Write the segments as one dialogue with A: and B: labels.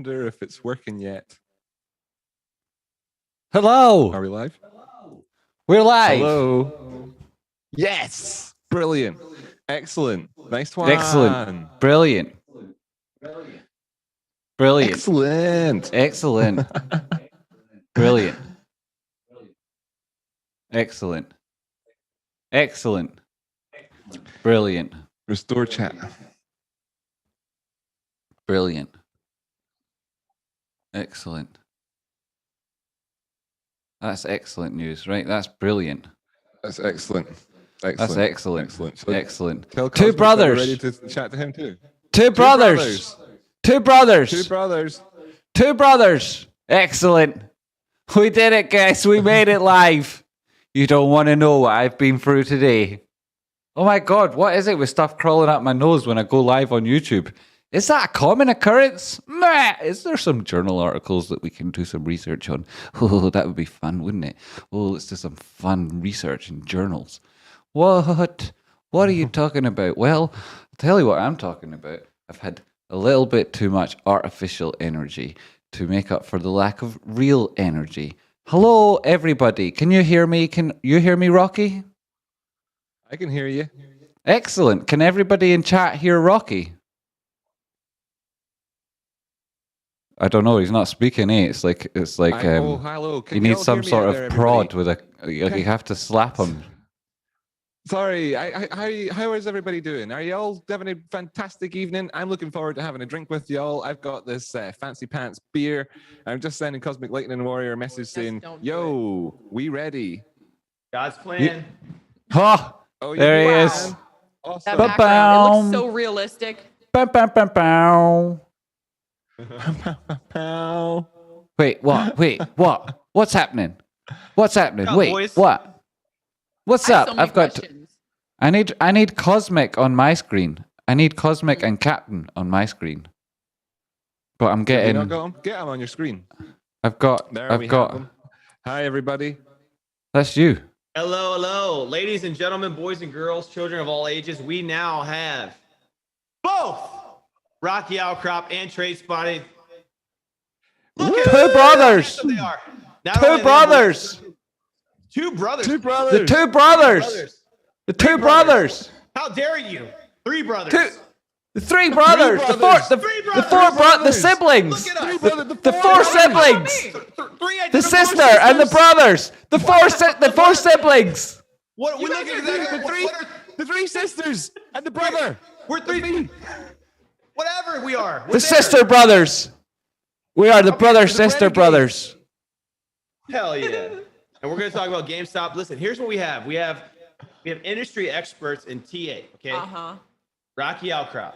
A: wonder if it's working yet.
B: Hello.
A: Are we live?
B: We're live.
A: Hello. Yes. Brilliant. Excellent. Nice one.
B: Excellent. Brilliant. Brilliant.
A: Excellent.
B: Excellent. Brilliant. Excellent. Excellent. Brilliant.
A: Restore chat.
B: Brilliant. Excellent. That's excellent news, right? That's brilliant.
A: That's excellent. Excellent.
B: That's excellent.
A: Excellent. So
B: Excellent.
A: tell
B: Two
A: Cosmic
B: brothers.
A: Ready to chat to him too.
B: Two brothers. Two brothers.
A: Two brothers.
B: Two brothers. Excellent. We did it, guys. We made it live. You don't want to know what I've been through today. Oh my God, what is it with stuff crawling up my nose when I go live on YouTube? Is that a common occurrence? Meh. Is there some journal articles that we can do some research on? Oh, that would be fun, wouldn't it? Oh, let's do some fun research in journals. What? What are you talking about? Well, I'll tell you what I'm talking about. I've had a little bit too much artificial energy to make up for the lack of real energy. Hello, everybody. Can you hear me? Can you hear me, Rocky?
A: I can hear you.
B: Excellent. Can everybody in chat hear Rocky? I don't know. He's not speaking. It's like
A: hello.
B: you need some sort of prod with a. You have to slap him.
A: Sorry. How is everybody doing? Are you all having a fantastic evening? I'm looking forward to having a drink with y'all. I've got this fancy pants beer. I'm just sending Cosmic Lightning Warrior a message saying, "Yo, we ready?"
C: God's plan.
B: There he is.
A: Awesome.
D: That background, it looks so realistic.
B: Bam, bam, bam, bam. Wait, what? Wait, what? What's happening? What's happening?
C: Yeah,
B: Wait,
C: boys.
B: what? What's
D: I have
B: up?
D: so many
B: I've got.
D: questions.
B: I need Cosmic on my screen. I need Cosmic and Captain on my screen. But I'm
A: Have you
B: getting.
A: not got 'em? Get them on your screen.
B: I've got.
A: There we
B: I've got.
A: have 'em. Hi, everybody.
B: That's you.
C: Hello, hello. Ladies and gentlemen, boys and girls, children of all ages, we now have both Rocky Outcrop and Tradespotting. Look at
B: Two
C: how
B: brothers.
C: handsome they are. Not
B: Two
C: only them,
B: brothers.
C: but two brothers.
A: Two brothers.
B: The two brothers. The two brothers.
C: How dare you? Three brothers.
B: The three brothers. The four. The siblings.
C: Look at us.
B: The four siblings.
C: Three
B: The
C: identical
B: sister
C: sisters.
B: and the brothers. The four siblings.
C: What we
A: You
C: look
A: guys
C: at
A: are
C: exactly
A: the three sisters and the brother.
C: We're three. Whatever we are. We're
B: The
C: there.
B: sister brothers. We are the brother
A: the
B: sister
A: renegades.
B: brothers.
C: Hell yeah. And we're going to talk about GameStop. Listen, here's what we have. We have industry experts in TA, okay?
D: Uh-huh.
C: Rocky Outcrop,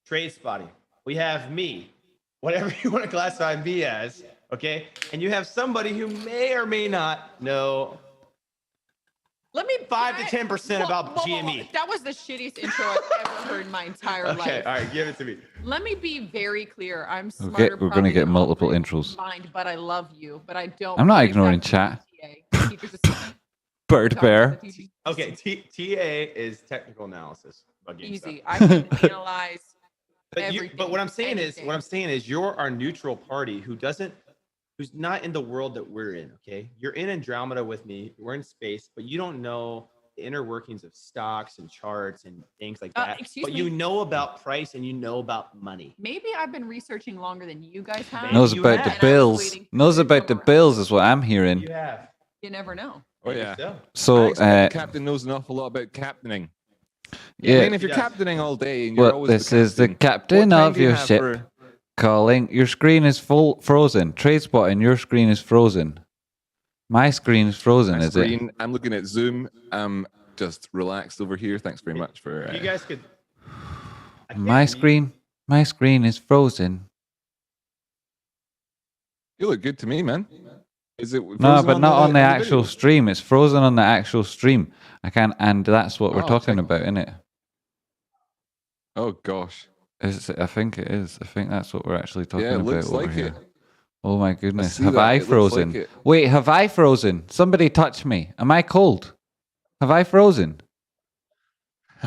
C: Tradespotting. We have me, whatever you want to classify me as, okay? And you have somebody who may or may not know
D: Let me
C: 5 to 10% about
D: whoa.
C: GME.
D: That was the shittiest intro I've ever heard in my entire
C: Okay,
D: life.
C: all right, give it to me.
D: Let me be very clear. I'm
B: Okay,
D: smarter.
B: we're gonna
D: probably
B: get
D: than
B: multiple
D: all three
B: intros.
D: combined, but I love you. But I don't.
B: I'm not
D: believe
B: ignoring
D: that
B: chat.
D: TA, teacher's assistant,
B: Bird bear.
D: teacher-
C: Okay, TA is technical analysis about GameStop.
D: Easy. I can analyze.
C: But what I'm saying is you're our neutral party who's not in the world that we're in, okay? You're in Andromeda with me, we're in space, but you don't know the inner workings of stocks and charts and things like that.
D: Excuse
C: But
D: me?
C: you know about price and you know about money.
D: Maybe I've been researching longer than you guys have.
C: Maybe.
B: Knows
C: You
B: about
C: have.
B: the
C: And
D: I was
B: bills.
D: waiting for
B: Knows
D: you to
B: about the
D: come around.
B: bills is what I'm hearing.
C: You have.
D: You never know.
A: Oh yeah.
C: So.
A: I
B: So
A: expect the captain knows an awful lot about captaining. I
B: yeah.
A: mean, if you're
C: He does.
A: captaining all day, and you're
B: Well,
A: always
B: this is the captain
A: what time
B: of
A: do you
B: your
A: have
B: ship.
A: for-
B: Calling. Your screen is frozen. Tradespotting. Your screen is frozen. My screen is frozen.
A: my
B: Is it?
A: screen. I'm looking at Zoom. I'm just relaxed over here. Thanks very much for.
C: You guys could. I can't
B: My
C: read.
B: screen. My screen is frozen.
A: You look good to me, man. Is it?
B: No,
A: frozen
B: but not on the actual
A: video?
B: stream. It's frozen on the actual stream. I can't, and that's what we're
A: Oh,
B: talking
A: okay.
B: about, isn't it?
A: Oh gosh.
B: I think it is. I think that's what we're actually talking
A: Yeah, it
B: about
A: looks
B: over
A: like
B: here.
A: it.
B: Oh my goodness.
A: see
B: Have
A: that.
B: I
A: It looks
B: frozen?
A: like it.
B: Wait, have I frozen? Somebody touch me. Am I cold? Have I frozen?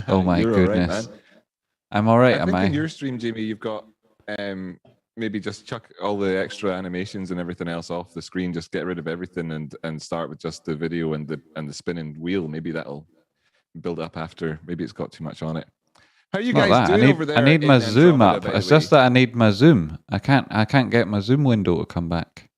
B: Oh my
A: You're all right,
B: goodness.
A: man.
B: I'm all right,
A: I
B: am
A: think
B: I?
A: in your stream, Jamie, you've got maybe just chuck all the extra animations and everything else off the screen. Just get rid of everything and start with just the video and the spinning wheel. Maybe that'll build up after. Maybe it's got too much on it. How are you
B: Not
A: guys
B: that.
A: doing over there?
B: I need my
A: in
B: Zoom
A: Andromeda,
B: up.
A: by the
B: It's just
A: way?
B: that I need my Zoom. I can't get my Zoom window to come back.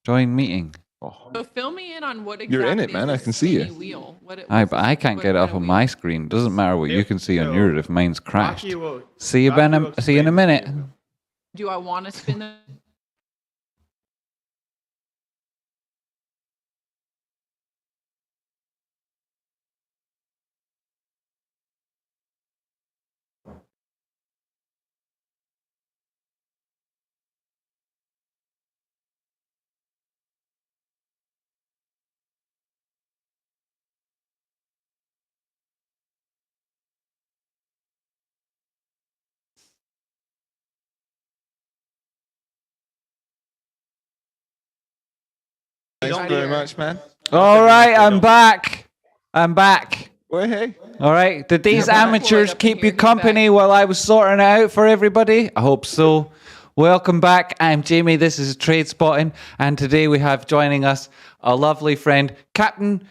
B: Join meeting.
A: Oh.
D: So fill me in on what exactly
A: You're in it, man.
D: is
A: I
D: this
A: can see you.
D: spinny Wheel.
B: Aye, but I can't get it up on my screen. Doesn't matter what you can see on yours if mine's crashed. See you, Ben. See you in a minute.
D: Do I want to spin the?
A: Thanks very much, man.
B: All right, I'm back. I'm back.
A: Well, hey.
B: All right. Did these
D: You're back.
B: amateurs
D: Up in
B: keep
D: here,
B: you
D: he's
B: company while I was sorting it out for everybody? I hope so. Welcome back. I'm Jamie. This is Tradespotting, and today we have joining us a lovely friend, Captain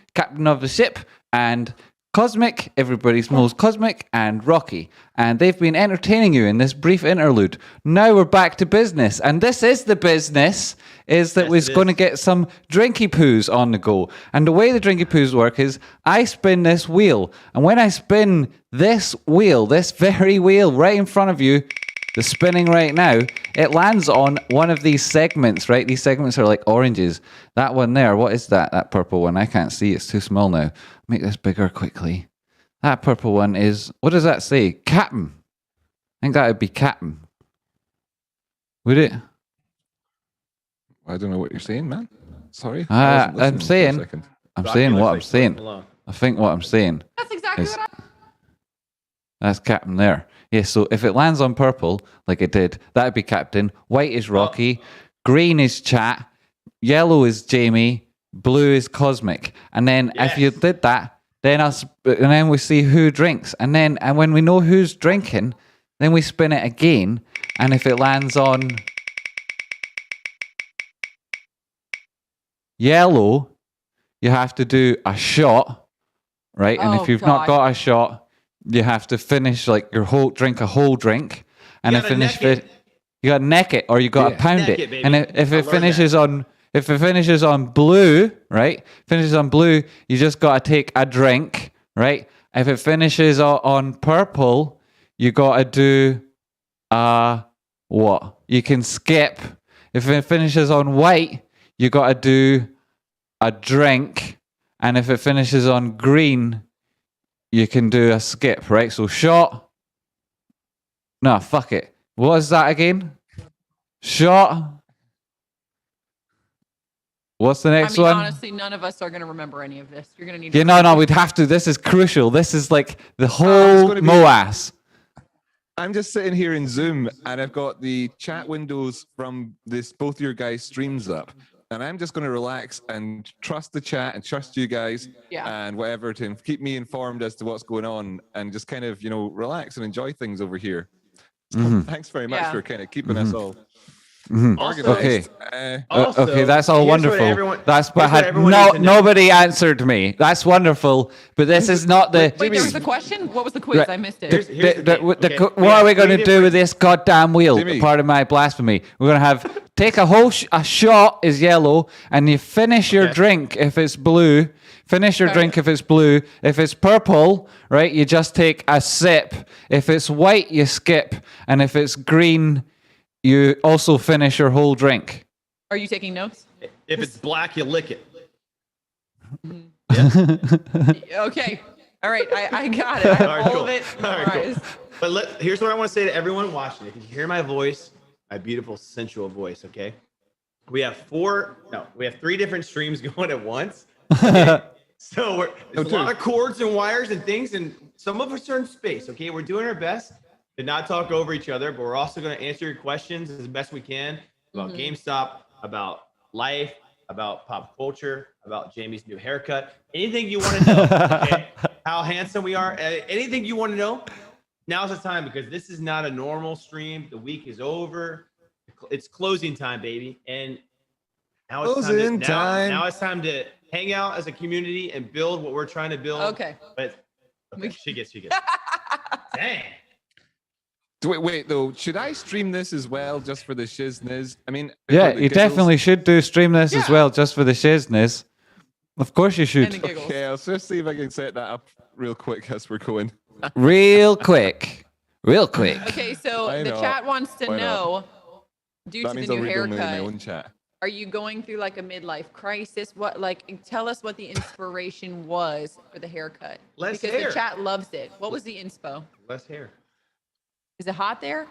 B: of the ship, and Cosmic, everybody's most Cosmic, and Rocky. And they've been entertaining you in this brief interlude. Now we're back to business. And this is the business, is that we're going to get some drinky poos on the go. And the way the drinky poos work is I spin this wheel. And when I spin this wheel, this very wheel right in front of you, the spinning right now, it lands on one of these segments, right? These segments are like oranges. That one there, what is that? That purple one, I can't see. It's too small now. Make this bigger quickly. That purple one is, what does that say? Captain. I think that would be Captain. Would it?
A: I don't know what you're saying, man. Sorry. I wasn't
B: I'm
A: listening for a
B: saying
A: second.
B: what I'm saying. I think what I'm saying
D: That's exactly
B: is
D: what
B: that's Captain there. Yeah, so if it lands on purple, like it did, that would be Captain. White is Rocky. Green is Chat. Yellow is Jamie. Blue is Cosmic. And then if you did that, then we see who drinks. And when we know who's drinking, then we spin it again. And if it lands on yellow, you have to do a shot, right? And if you've not got a shot, you have to finish like your drink a whole drink, and you got to neck it or you got to pound it.
C: Baby.
B: And if it finishes on blue, right? Finishes on blue, you just got to take a drink, right? If it finishes on purple, you got to do what? You can skip. If it finishes on white, you got to do a drink, and if it finishes on green, you can do a skip, right? So shot. No, fuck it. What is that again? Shot. What's the next one?
D: Honestly, none of us are going to remember any of this. You're going to need.
B: Yeah, no, we'd have to. This is crucial. This is like the whole MOAS.
A: I'm just sitting here in Zoom, and I've got the chat windows from both your guys' streams up. And I'm just going to relax and trust the chat and trust you guys and whatever to keep me informed as to what's going on and just kind of, relax and enjoy things over here. So thanks very much for kind of keeping us all organized.
B: Okay, that's all wonderful.
C: Everyone
B: Nobody answered me. That's wonderful, but this is not the.
D: Wait, there was a question? What was the quiz? I missed it.
B: What are we going to do with this goddamn wheel?
A: Jimmy.
B: Part of my blasphemy. We're going to have take a shot is yellow, and you finish your drink if it's blue. Finish your drink if it's blue. If it's purple, right, you just take a sip. If it's white, you skip, and if it's green, you also finish your whole drink.
D: Are you taking notes?
C: If it's black, you lick it.
D: Okay. All right. I got it. I have all of it memorized.
C: But here's what I want to say to everyone watching. If you hear my voice, my beautiful, sensual voice, okay? We have three different streams going at once. Okay? So there's a lot of cords and wires and things, and some of us are in space, okay? We're doing our best to not talk over each other, but we're also going to answer your questions as best we can about GameStop, about life, about pop culture, about Jamie's new haircut, anything you want to know, okay? How handsome we are, anything you want to know, now's the time, because this is not a normal stream. The week is over. it's closing time, baby. And now it's
A: Closing
C: time.
A: time.
C: Now it's time to hang out as a community and build what we're trying to build.
D: Okay.
C: But she gets. Dang.
A: Wait, though. Should I stream this as well just for the shizness? I mean,
B: Yeah,
A: for the
B: you
A: giggles?
B: definitely should do stream this as
D: Yeah.
B: well, just for the shizness. Of course you
D: And
B: should.
D: the giggles.
A: Okay, I'll just see if I can set that up real quick as we're going.
B: Real quick. Real quick.
D: Okay, so
A: Why
D: the
A: not?
D: chat wants to
A: Why not?
D: know, due
A: That
D: to
A: means
D: the
A: I'll
D: new
A: read them in my
D: haircut,
A: own chat.
D: are you going through like a midlife crisis? What, like, tell us what the inspiration was for the haircut.
C: Less
D: because
C: hair.
D: the chat loves it. What was the inspo?
C: Less hair.
D: Is it hot there?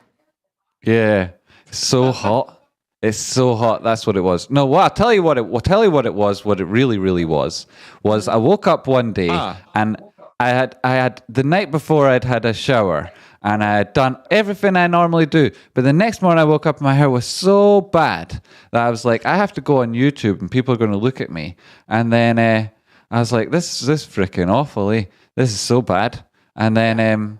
B: Yeah. It's so hot. It's so hot. That's what it was. No, well, I'll tell you what it was, what it really, really was I woke up one day and I had the night before I'd had a shower and I had done everything I normally do. But the next morning I woke up and my hair was so bad that I was like, I have to go on YouTube and people are going to look at me. And then I was like, this is freaking awful. Eh? This is so bad. And then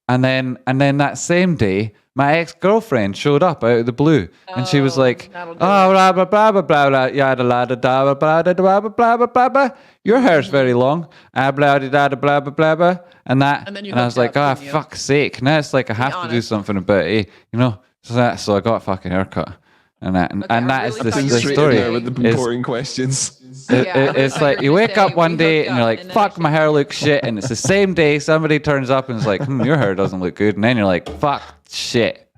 B: that same day, my ex-girlfriend showed up out of the blue, and she was like,
D: that'll
B: "Oh,
D: do
B: blah blah blah blah blah blah, yada blah blah blah blah blah blah blah blah blah blah. Your hair's very long, blah blah blah blah blah blah," and that.
D: And then you
B: I was
D: looked
B: like,
D: up,
B: "Ah,
D: didn't you?
B: fuck's sake!" Now it's like I have to do
D: honest.
B: something about it, you know. So I got a fucking haircut, and that
D: Okay, I
B: that
D: really
B: is
D: thought
B: the
D: you were
B: story.
D: gonna
A: there with the
B: is-
A: boring questions.
D: Yeah, I really
B: it's
D: thought
B: like
D: you
B: you
D: were
B: wake
D: gonna
B: up
D: say,
B: one
D: "We
B: day
D: hooked
B: and you're
D: up,"
B: like,
D: and then
B: fuck,
D: I
B: my hair looks shit. And it's the same day somebody turns up and is like, your hair doesn't look good. And then you're like, fuck, shit.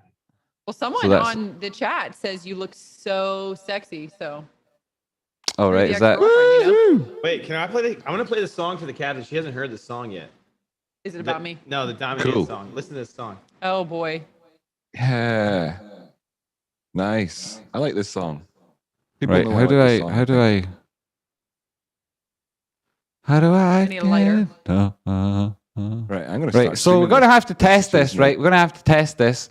D: Well, someone
B: So that's-
D: on the chat says you look so sexy. So
B: All
D: you're
B: right,
D: the
B: is that?
D: ex-girlfriend, you know?
C: Wait, can I play I want to play the song for the captain. She hasn't heard the song yet.
D: Is it about me?
C: No, the Dominated
A: Cool.
C: song. Listen to this song.
D: Oh boy.
A: Yeah. Nice. I like this song. People
B: Right,
A: know
B: how do
A: like
B: I,
A: this song.
D: I need a lighter.
B: Right,
A: Right, I'm gonna start.
B: so we're
A: streaming
B: gonna
A: this.
B: have to test this, right? We're gonna have to test this.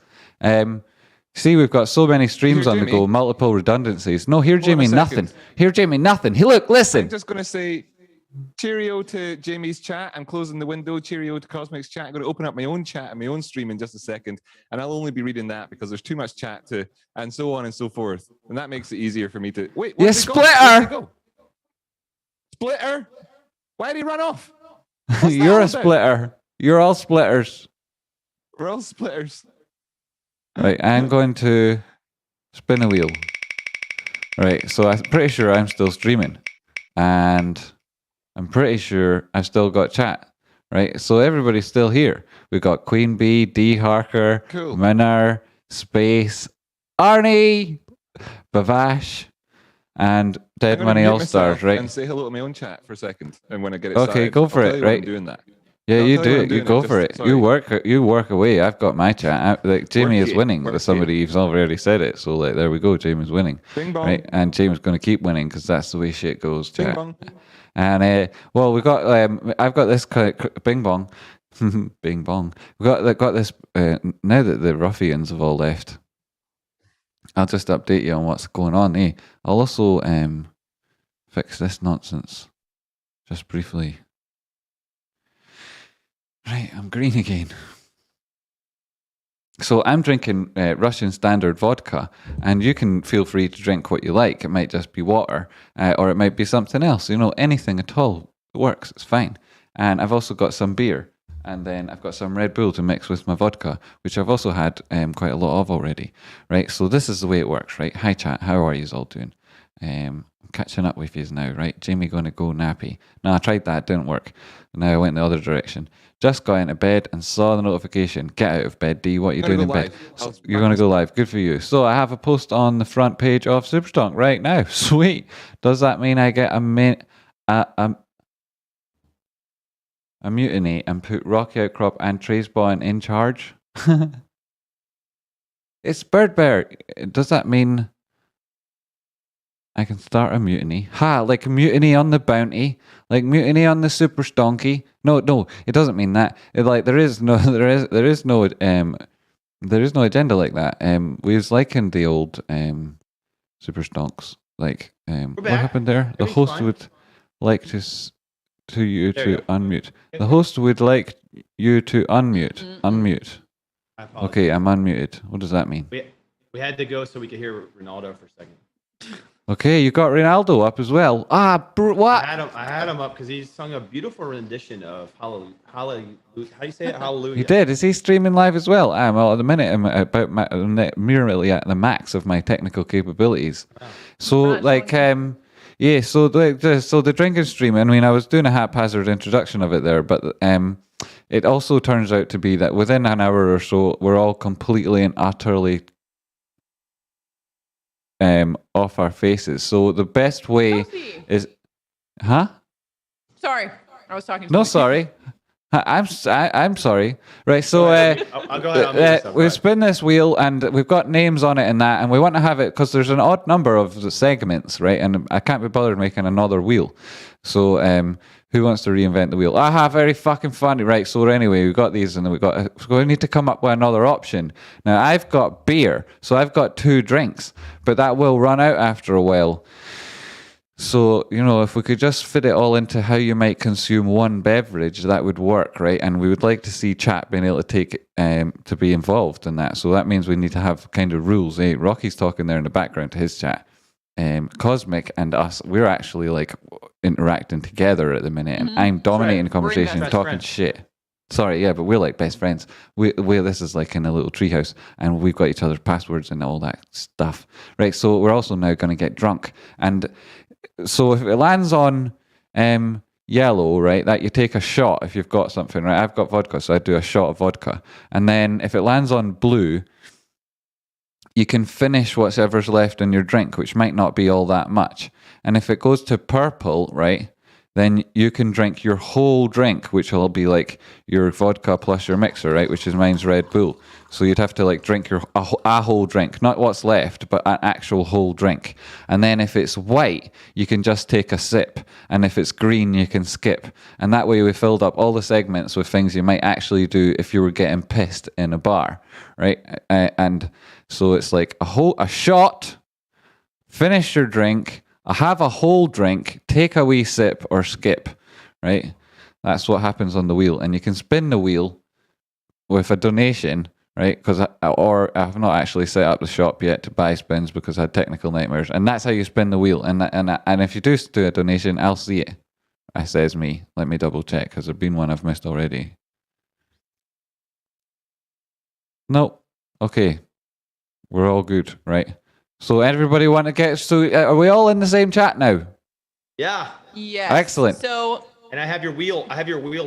B: See, we've got so many streams
A: Here,
B: on the
A: Jamie.
B: go, multiple redundancies. No, here,
A: Hold on a
B: Jamie,
A: second.
B: nothing. Here, Jamie, nothing. Hey, look, listen.
A: I'm just gonna say cheerio to Jamie's chat. I'm closing the window. Cheerio to Cosmic's chat. I'm gonna open up my own chat and my own stream in just a second, and I'll only be reading that because there's too much chat to, and so on and so forth, and that makes it easier for me to wait.
B: You
A: where'd they go?
B: splitter!
A: Where'd they go? Splitter! Why did he run off? What's that
B: You're
A: all
B: a
A: about?
B: splitter. You're all splitters.
A: We're all splitters.
B: Right, I'm going to spin a wheel. Right, so I'm pretty sure I'm still streaming. And I'm pretty sure I've still got chat. Right, so everybody's still here. We've got Queen Bee, D Harker,
A: Cool.
B: Minnar, Space, Arnie, Bavash, and Dead
A: I'm gonna
B: Money
A: mute
B: All Stars,
A: myself
B: right?
A: And say hello to my own chat for a second, and when I get it
B: Okay,
A: started,
B: go for
A: I'll
B: it,
A: tell you when I'm
B: right?
A: doing that.
B: Yeah,
A: I'll
B: you
A: tell
B: do
A: you when
B: it.
A: I'm
B: You
A: doing
B: go
A: it,
B: for
A: just-
B: it.
A: sorry.
B: You work away. I've got my chat. Like Jamie is
A: it,
B: winning.
A: work
B: With somebody
A: it.
B: who's already said it. So like, there we go. Jamie's winning.
A: Bing bong.
B: Right, and James going to keep winning because that's the way shit goes.
A: Bing
B: Chat.
A: bong.
B: And well, we got. I've got this bing bong, bing bong. We got this. Now that the ruffians have all left, I'll just update you on what's going on. I'll also fix this nonsense just briefly. Right, I'm green again. So I'm drinking Russian standard vodka, and you can feel free to drink what you like. It might just be water, or it might be something else. You know, anything at all works. It's fine. And I've also got some beer, and then I've got some Red Bull to mix with my vodka, which I've also had quite a lot of already. Right. So this is the way it works. Right. Hi chat. How are you all doing? I'm catching up with you now. Right. Jamie going to go nappy. No, I tried that. It didn't work. Now I went the other direction. Just got into bed and saw the notification. Get out of bed, D. What are you
A: I'm gonna
B: doing in
A: go
B: bed?
A: live.
B: So
A: I'll
B: you're going to
A: practice.
B: go live. Good for you. So I have a post on the front page of Superstonk right now. Sweet. Does that mean I get a mutiny and put Rocky Outcrop and Tradespotting in charge? It's Bird Bear. Does that mean I can start a mutiny? Ha, like a mutiny on the bounty, like mutiny on the super stonky. No, it doesn't mean that. There is no agenda like that. We was liking the old super stonks. Like what
C: back.
B: happened there? The
C: Everything's
B: host
C: fine.
B: would like you
C: There you
B: to
C: go.
B: unmute. The host would like you to unmute. Unmute.
C: I apologize.
B: Okay, I'm unmuted. What does that mean?
C: We had to go so we could hear Ronaldo for a second.
B: Okay, you got Ronaldo up as well. What?
C: I had him up because he sung a beautiful rendition of Hallelujah. How do you say it? Hallelujah.
B: He did. Is he streaming live as well? Well, at the minute, I'm about merely at the max of my technical capabilities.
C: Wow.
B: So, like, yeah. So the drinking stream. I mean, I was doing a haphazard introduction of it there, but it also turns out to be that within an hour or so, we're all completely and utterly off our faces. So the best way is, huh?
D: Sorry, I was talking. To
B: No,
D: my
B: sorry. I'm sorry. Right, so
C: I'll go ahead. I'll move this up,
B: we
C: right.
B: spin this wheel and we've got names on it and that, and we want to have it because there's an odd number of the segments, right? And I can't be bothered making another wheel. So who wants to reinvent the wheel? Aha, very fucking funny. Right, so anyway, we got these and then we need to come up with another option. Now, I've got beer, so I've got 2 drinks, but that will run out after a while. So, if we could just fit it all into how you might consume one beverage, that would work, right? And we would like to see chat being able to take to be involved in that. So that means we need to have kind of rules. Rocky's talking there in the background to his chat. Cosmic and us, we're actually like interacting together at the minute, and I'm dominating the conversation,
C: best
B: talking
C: friends.
B: shit. Sorry, yeah, but we're like best friends. This is like in a little treehouse, and we've got each other's passwords and all that stuff, right? So we're also now going to get drunk, and so if it lands on yellow, right, that you take a shot if you've got something, right? I've got vodka, so I do a shot of vodka, and then if it lands on blue, you can finish whatever's left in your drink, which might not be all that much. And if it goes to purple, right, then you can drink your whole drink, which will be like your vodka plus your mixer, right, which is mine's Red Bull. So you'd have to like drink a whole drink, not what's left, but an actual whole drink. And then if it's white, you can just take a sip. And if it's green, you can skip. And that way we filled up all the segments with things you might actually do if you were getting pissed in a bar, right? And so it's like a shot, finish your drink, have a whole drink, take a wee sip or skip, right? That's what happens on the wheel. And you can spin the wheel with a donation, right? Or I've not actually set up the shop yet to buy spins because I had technical nightmares. And that's how you spin the wheel. And if you do a donation, I'll see it. I says me. Let me double check because there's been one I've missed already. No. Okay. We're all good, right? So everybody want to get... So are we all in the same chat now?
C: Yeah.
D: Yes.
B: Excellent.
D: So
C: And I have your wheel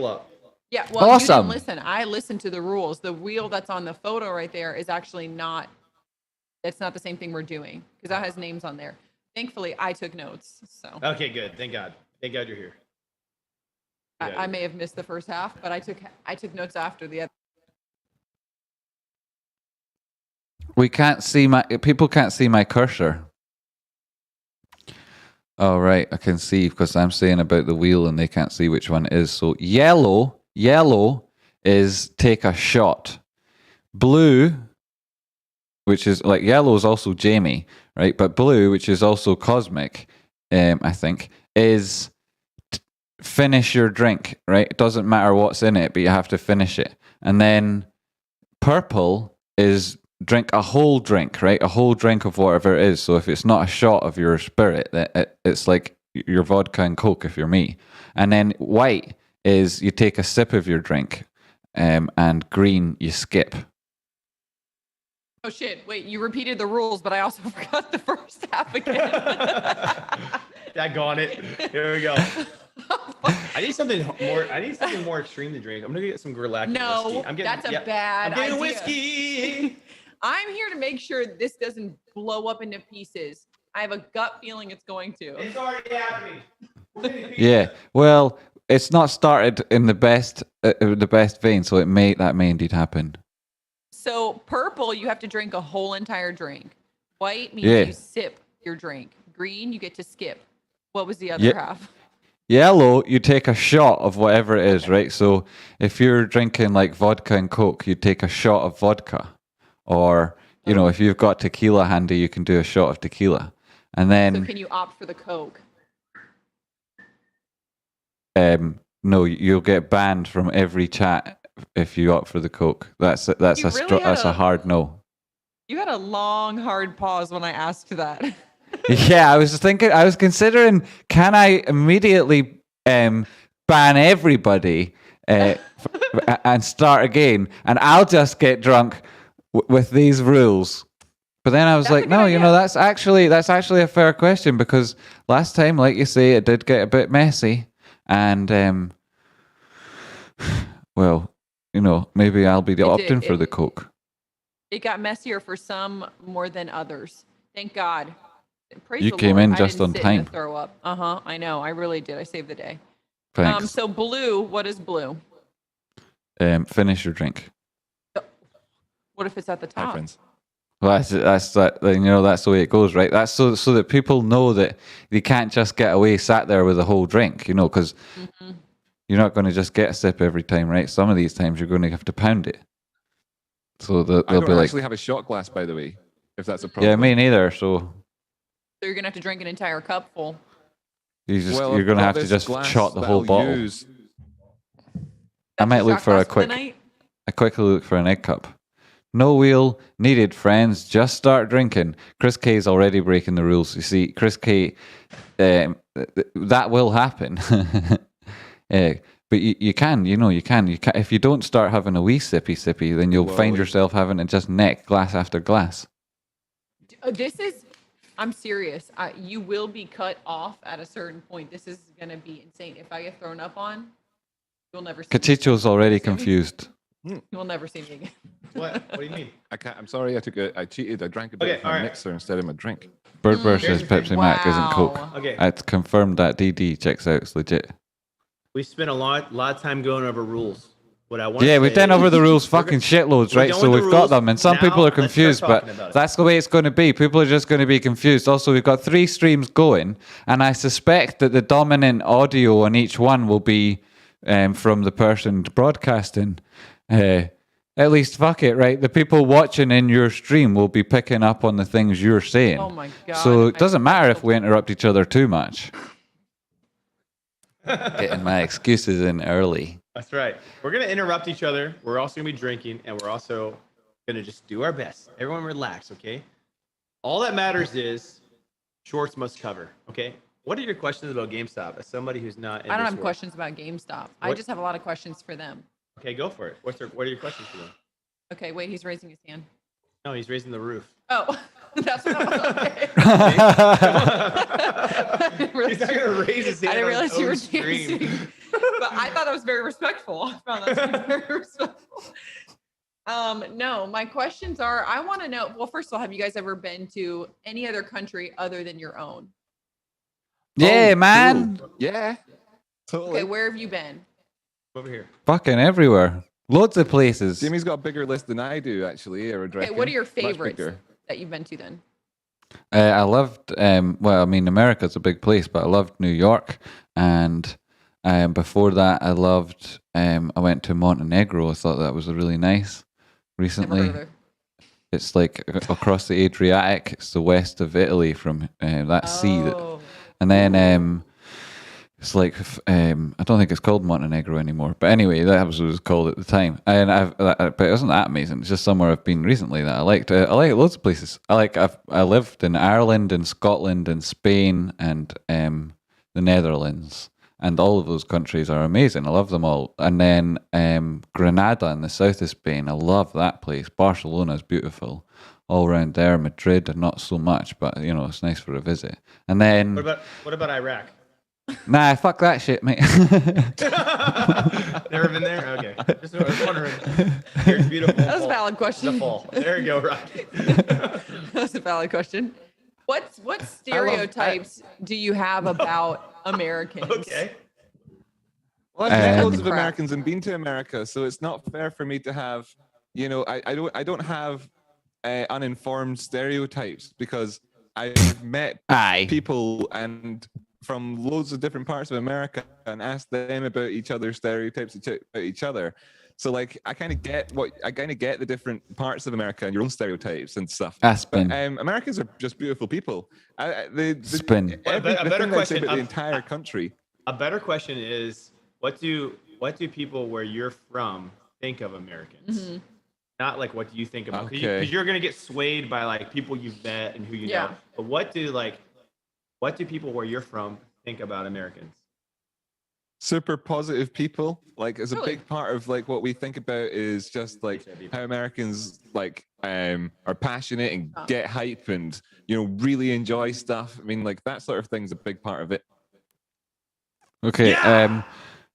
C: up.
D: yeah, well,
B: Awesome.
D: you didn't listen. I listened to the rules. The wheel that's on the photo right there is actually not. It's not the same thing we're doing because that has names on there. Thankfully, I took notes. So
C: Okay, good. Thank God. Thank God you're here.
D: I may have missed the first half, but I took notes after the other.
B: People can't see my cursor. Oh, right. I can see because I'm saying about the wheel and they can't see which one it is. So yellow is take a shot. Blue, which is like yellow is also Jamie, right? But blue, which is also Cosmic, I think, is finish your drink, right? It doesn't matter what's in it, but you have to finish it. And then purple is drink a whole drink, right? A whole drink of whatever it is. So if it's not a shot of your spirit, it's like your vodka and Coke if you're me. And then white is you take a sip of your drink, and green you skip.
D: Oh shit! Wait, you repeated the rules, but I also forgot the first half again.
C: Daggone it. Here we go. I need something more extreme to drink. I'm gonna get some Gerlach
D: No,
C: whiskey.
D: that's a bad
C: I'm getting
D: idea.
C: whiskey.
D: I'm here to make sure this doesn't blow up into pieces. I have a gut feeling it's going to.
C: It's already happening.
B: Yeah. Well, it's not started in the best vein, so that may indeed happen.
D: So purple, you have to drink a whole entire drink. White means
B: Yeah.
D: you sip your drink. Green, you get to skip. What was the other half?
B: Yellow, you take a shot of whatever it is, right? So if you're drinking like vodka and Coke, you take a shot of vodka. Or, if you've got tequila handy, you can do a shot of tequila. And then...
D: So can you opt for the Coke?
B: No, you'll get banned from every chat if you opt for the Coke. That's
D: really
B: a hard no.
D: You had a long, hard pause when I asked that.
B: Yeah, I was considering, can I immediately ban everybody and start again, and I'll just get drunk with these rules. But then I was
D: That's a
B: like,
D: good
B: no,
D: idea.
B: that's actually a fair question, because last time, like you say, it did get a bit messy, and well, maybe I'll be opting for the Coke.
D: It got messier for some more than others. Thank God. Praise
B: You
D: the
B: came
D: Lord.
B: in
D: I
B: just
D: didn't
B: on
D: sit in a
B: time.
D: throw up. I know. I really did. I saved the day.
B: Thanks.
D: So blue. What is blue?
B: Finish your drink.
D: What if it's at the
A: Hi,
D: top?
A: friends.
B: Well, that's that. That's the way it goes, right? That's so that people know that they can't just get away sat there with a whole drink, because you're not going to just get a sip every time, right? Some of these times you're going to have to pound it. So
A: I
B: they'll
A: don't
B: be like,
A: actually have a shot glass, by the way, if that's a
B: yeah,
A: problem.
B: me neither. So
D: So you're gonna have to drink an entire cup full.
B: you're
A: I've
B: going to
A: got
B: have to
A: this
B: just
A: glass
B: shot the
A: that
B: whole
A: I'll
B: bottle.
A: use.
B: I might
D: That's your
B: look
D: shot
B: for a
D: glass the
B: quick,
D: night?
B: I quickly look for an egg cup. No wheel needed, friends. Just start drinking. Chris K's already breaking the rules. You see, Chris K, that will happen. But you can. If you don't start having a wee sippy, then you'll find
A: Whoa.
B: yourself having to just neck glass after glass.
D: I'm serious. You will be cut off at a certain point. This is gonna be insane. If I get thrown up on, you'll never see me.
B: Cachicho's already
D: See me?
B: confused.
D: You will never see me again.
C: What do you mean?
A: I can't. I'm sorry. I cheated. I drank a bit
C: Okay,
A: of my
C: alright.
A: mixer instead of my drink.
B: Birdburst
C: Here's
B: says
C: the thing.
B: Pepsi Mac isn't Coke.
D: Wow.
C: Okay.
B: It's confirmed that DD checks out. It's legit.
C: We spent a lot of time going over rules. What I want
B: Yeah,
C: to
B: we've done
C: say
B: over
C: is
B: the rules
C: we're
B: fucking
C: go-
B: shitloads,
C: we're
B: right?
C: going
B: So
C: the
B: we've got
C: rules.
B: them, and some
C: Now,
B: people are
C: let's start
B: confused, but
C: talking about it.
B: that's the way it's going to be. People are just going to be confused. Also, we've got 3 streams going, and I suspect that the dominant audio on each one will be from the person broadcasting. At least, fuck it, right? The people watching in your stream will be picking up on the things you're saying.
D: Oh my God.
B: So it
D: I
B: doesn't matter if
D: feel-
B: we interrupt each other too much. Getting my excuses in early.
C: That's right. We're gonna interrupt each other. We're also gonna be drinking, and we're also gonna just do our best. Everyone relax, okay? All that matters is shorts must cover, okay? What are your questions about GameStop as somebody who's not in
D: I don't
C: this
D: have
C: world?
D: questions about GameStop. I
C: What-
D: just have a lot of questions for them.
C: Okay, go for it. What are your questions for them?
D: Okay, wait, he's raising his hand.
C: No, he's raising the roof.
D: Oh, that's what I was okay. I didn't realize
C: He's not gonna raise his hand.
D: I didn't
C: on
D: realize
C: his
D: you were
C: own stream.
D: dancing. But I thought that was very respectful. I found that to be very respectful. No, my questions are, I want to know, well, first of all, have you guys ever been to any other country other than your own?
B: Yeah,
A: Oh,
B: man.
A: cool. Yeah. Totally.
D: Okay, where have you been?
C: Over here.
B: Fucking everywhere. Loads of places.
A: Jimmy's got a bigger list than I do, actually. I would
D: Okay,
A: reckon.
D: what are your
A: Much
D: favorites
A: bigger.
D: that you've been to then?
B: I loved, America's a big place, but I loved New York. And before that, I went to Montenegro. I thought that was really nice
D: Never
B: recently.
D: heard of her.
B: It's like across the Adriatic. It's the west of Italy from that sea.
D: Oh.
B: And then it's like I don't think it's called Montenegro anymore. But anyway, that was what it was called at the time. And but it wasn't that amazing. It's just somewhere I've been recently that I liked. I like loads of places. I lived in Ireland and Scotland and Spain and the Netherlands. And all of those countries are amazing. I love them all. And then Granada in the south of Spain. I love that place. Barcelona is beautiful. All around there. Madrid, not so much, but it's nice for a visit. And then
C: What about Iraq?
B: nah, fuck that shit, mate.
C: Never been there? Okay. Just I was wondering. Here's beautiful.
D: That was a
C: fall.
D: valid
C: The
D: question.
C: fall. There you go, Rocky.
D: That's a valid question. What stereotypes do you have about Americans?
C: Okay.
A: Well, I've met loads of
D: Crap.
A: Americans and been to America, so it's not fair for me to have, I don't have uninformed stereotypes because I've met
B: Aye.
A: people and from loads of different parts of America and asked them about each other's stereotypes about each other. So like I kind of get the different parts of America and your own stereotypes and stuff.
B: Aspen.
A: But Americans are just beautiful people.
B: Spin.
C: Well, a
A: The
C: better
A: thing I'd say
C: question,
A: about the entire country.
C: A better question is, what do people where you're from think of Americans?
D: Mhm.
C: Not like what do you think about?
A: Okay.
C: Because you're gonna get swayed by like people you've met and who you know. But what do people where you're from think about Americans?
A: Super positive people. Like, as a
D: Really?
A: big part of like what we think about is just like how Americans like are passionate and get hype and really enjoy stuff. I mean, like that sort of thing's a big part of it.
B: Okay.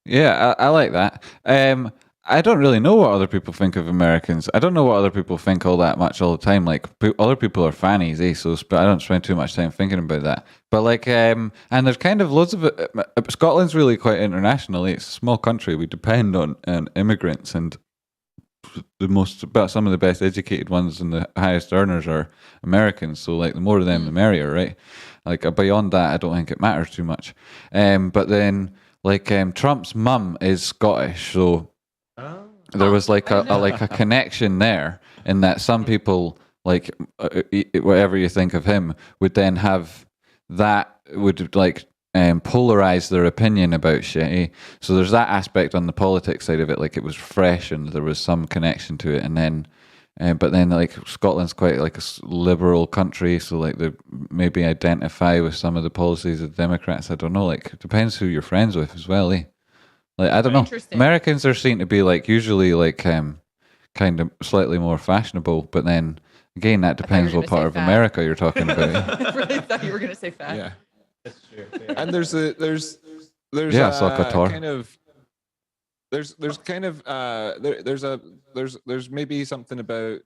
C: Yeah!
B: I like that. I don't really know what other people think of Americans. I don't know what other people think all that much all the time. Like other people are fannies, so I don't spend too much time thinking about that. But like, and there's kind of loads of it. Scotland's really quite international. It's a small country. We depend on immigrants, and some of the best educated ones and the highest earners are Americans. So like, the more of them, the merrier, right? Like beyond that, I don't think it matters too much. But then like Trump's mum is Scottish, so. There was like a connection there, in that some people like whatever you think of him would then have that would like polarize their opinion about shit. So there's that aspect on the politics side of it, like it was fresh and there was some connection to it, and then but then like Scotland's quite like a liberal country, so like they maybe identify with some of the policies of the Democrats. I don't know, like it depends who you're friends with as well, eh? Like, I don't know. Americans are seen to be like usually like kind of slightly more fashionable, but then again that depends what part of America you're talking about.
D: I really thought you were gonna say fat.
A: Yeah,
C: That's true.
A: and there's there's maybe something about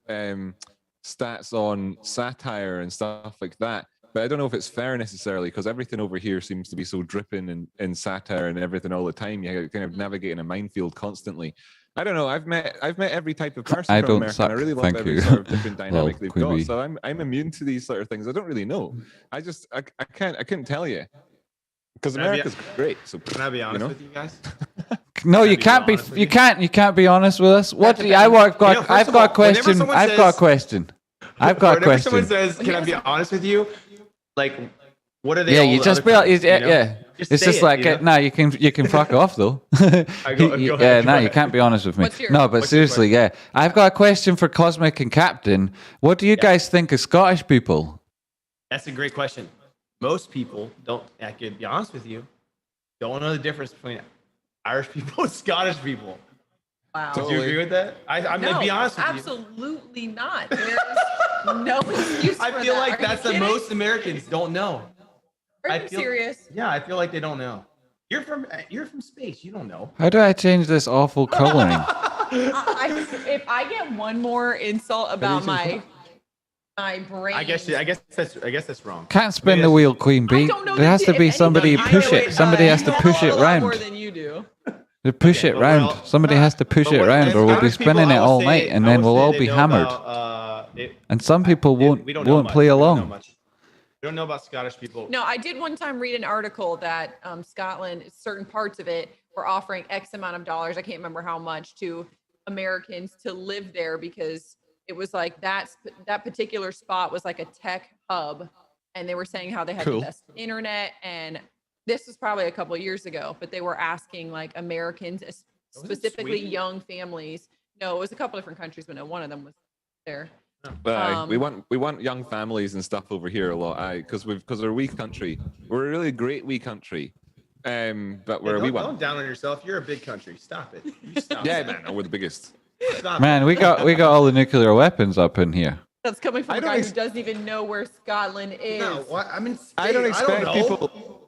A: stats on satire and stuff like that. But I don't know if it's fair necessarily, because everything over here seems to be so dripping in satire and everything all the time. You're kind of navigating a minefield constantly. I don't know. I've met every type of person from America, and I really love every sort of different dynamic they've got. So I'm immune to these sort of things. I don't really know. I couldn't tell you, because America's great. So
C: can I be honest with you guys?
B: No, you can't be. You can't be honest with us. What? I've got a question. I've got a question.
C: Whenever someone says, "Can I be honest with you?" Like, what are they?
B: Yeah, you just be. Yeah. It's just like, no, you can fuck off though. You can't be honest with me. No, but seriously, yeah, I've got a question for Cosmic and Captain. What do you guys think of Scottish people?
C: That's a great question. Most people don't. I can be honest with you, don't know the difference between Irish people and Scottish people.
D: Wow.
C: Do you agree with that? I'm gonna be honest with you.
D: Absolutely not. There's no excuse for
C: I feel
D: that.
C: like that's the most Americans don't know.
D: Are you serious?
C: Yeah, I feel like they don't know. You're from space. You don't know.
B: How do I change this awful coloring?
D: If I get one more insult about my brain,
C: I guess that's wrong.
B: Can't spin the wheel, Queen Bee. There has to be somebody push it. Somebody has to push it round.
D: More than you do.
B: To push it round. Somebody has to push it round, or we'll be spinning it all night, and then we'll all be hammered. And some people won't play along.
C: We don't know about Scottish people.
D: No, I did one time read an article that Scotland, certain parts of it, were offering X amount of dollars. I can't remember how much, to Americans to live there, because it was like that particular spot was like a tech hub, and they were saying how they had the best internet. And this was probably a couple of years ago, but they were asking like Americans, specifically young families. No, it was a couple different countries, but no, one of them was there.
A: We want young families and stuff over here a lot, because we're a wee country. We're a really great wee country, but we're a wee one.
C: Don't down on yourself. You're a big country. Stop it. You stop.
A: Yeah, man, we're the biggest.
B: Man, we got all the nuclear weapons up in here.
D: That's coming from a guy who doesn't even know where Scotland is.
C: No, what? I mean,
A: I don't expect people.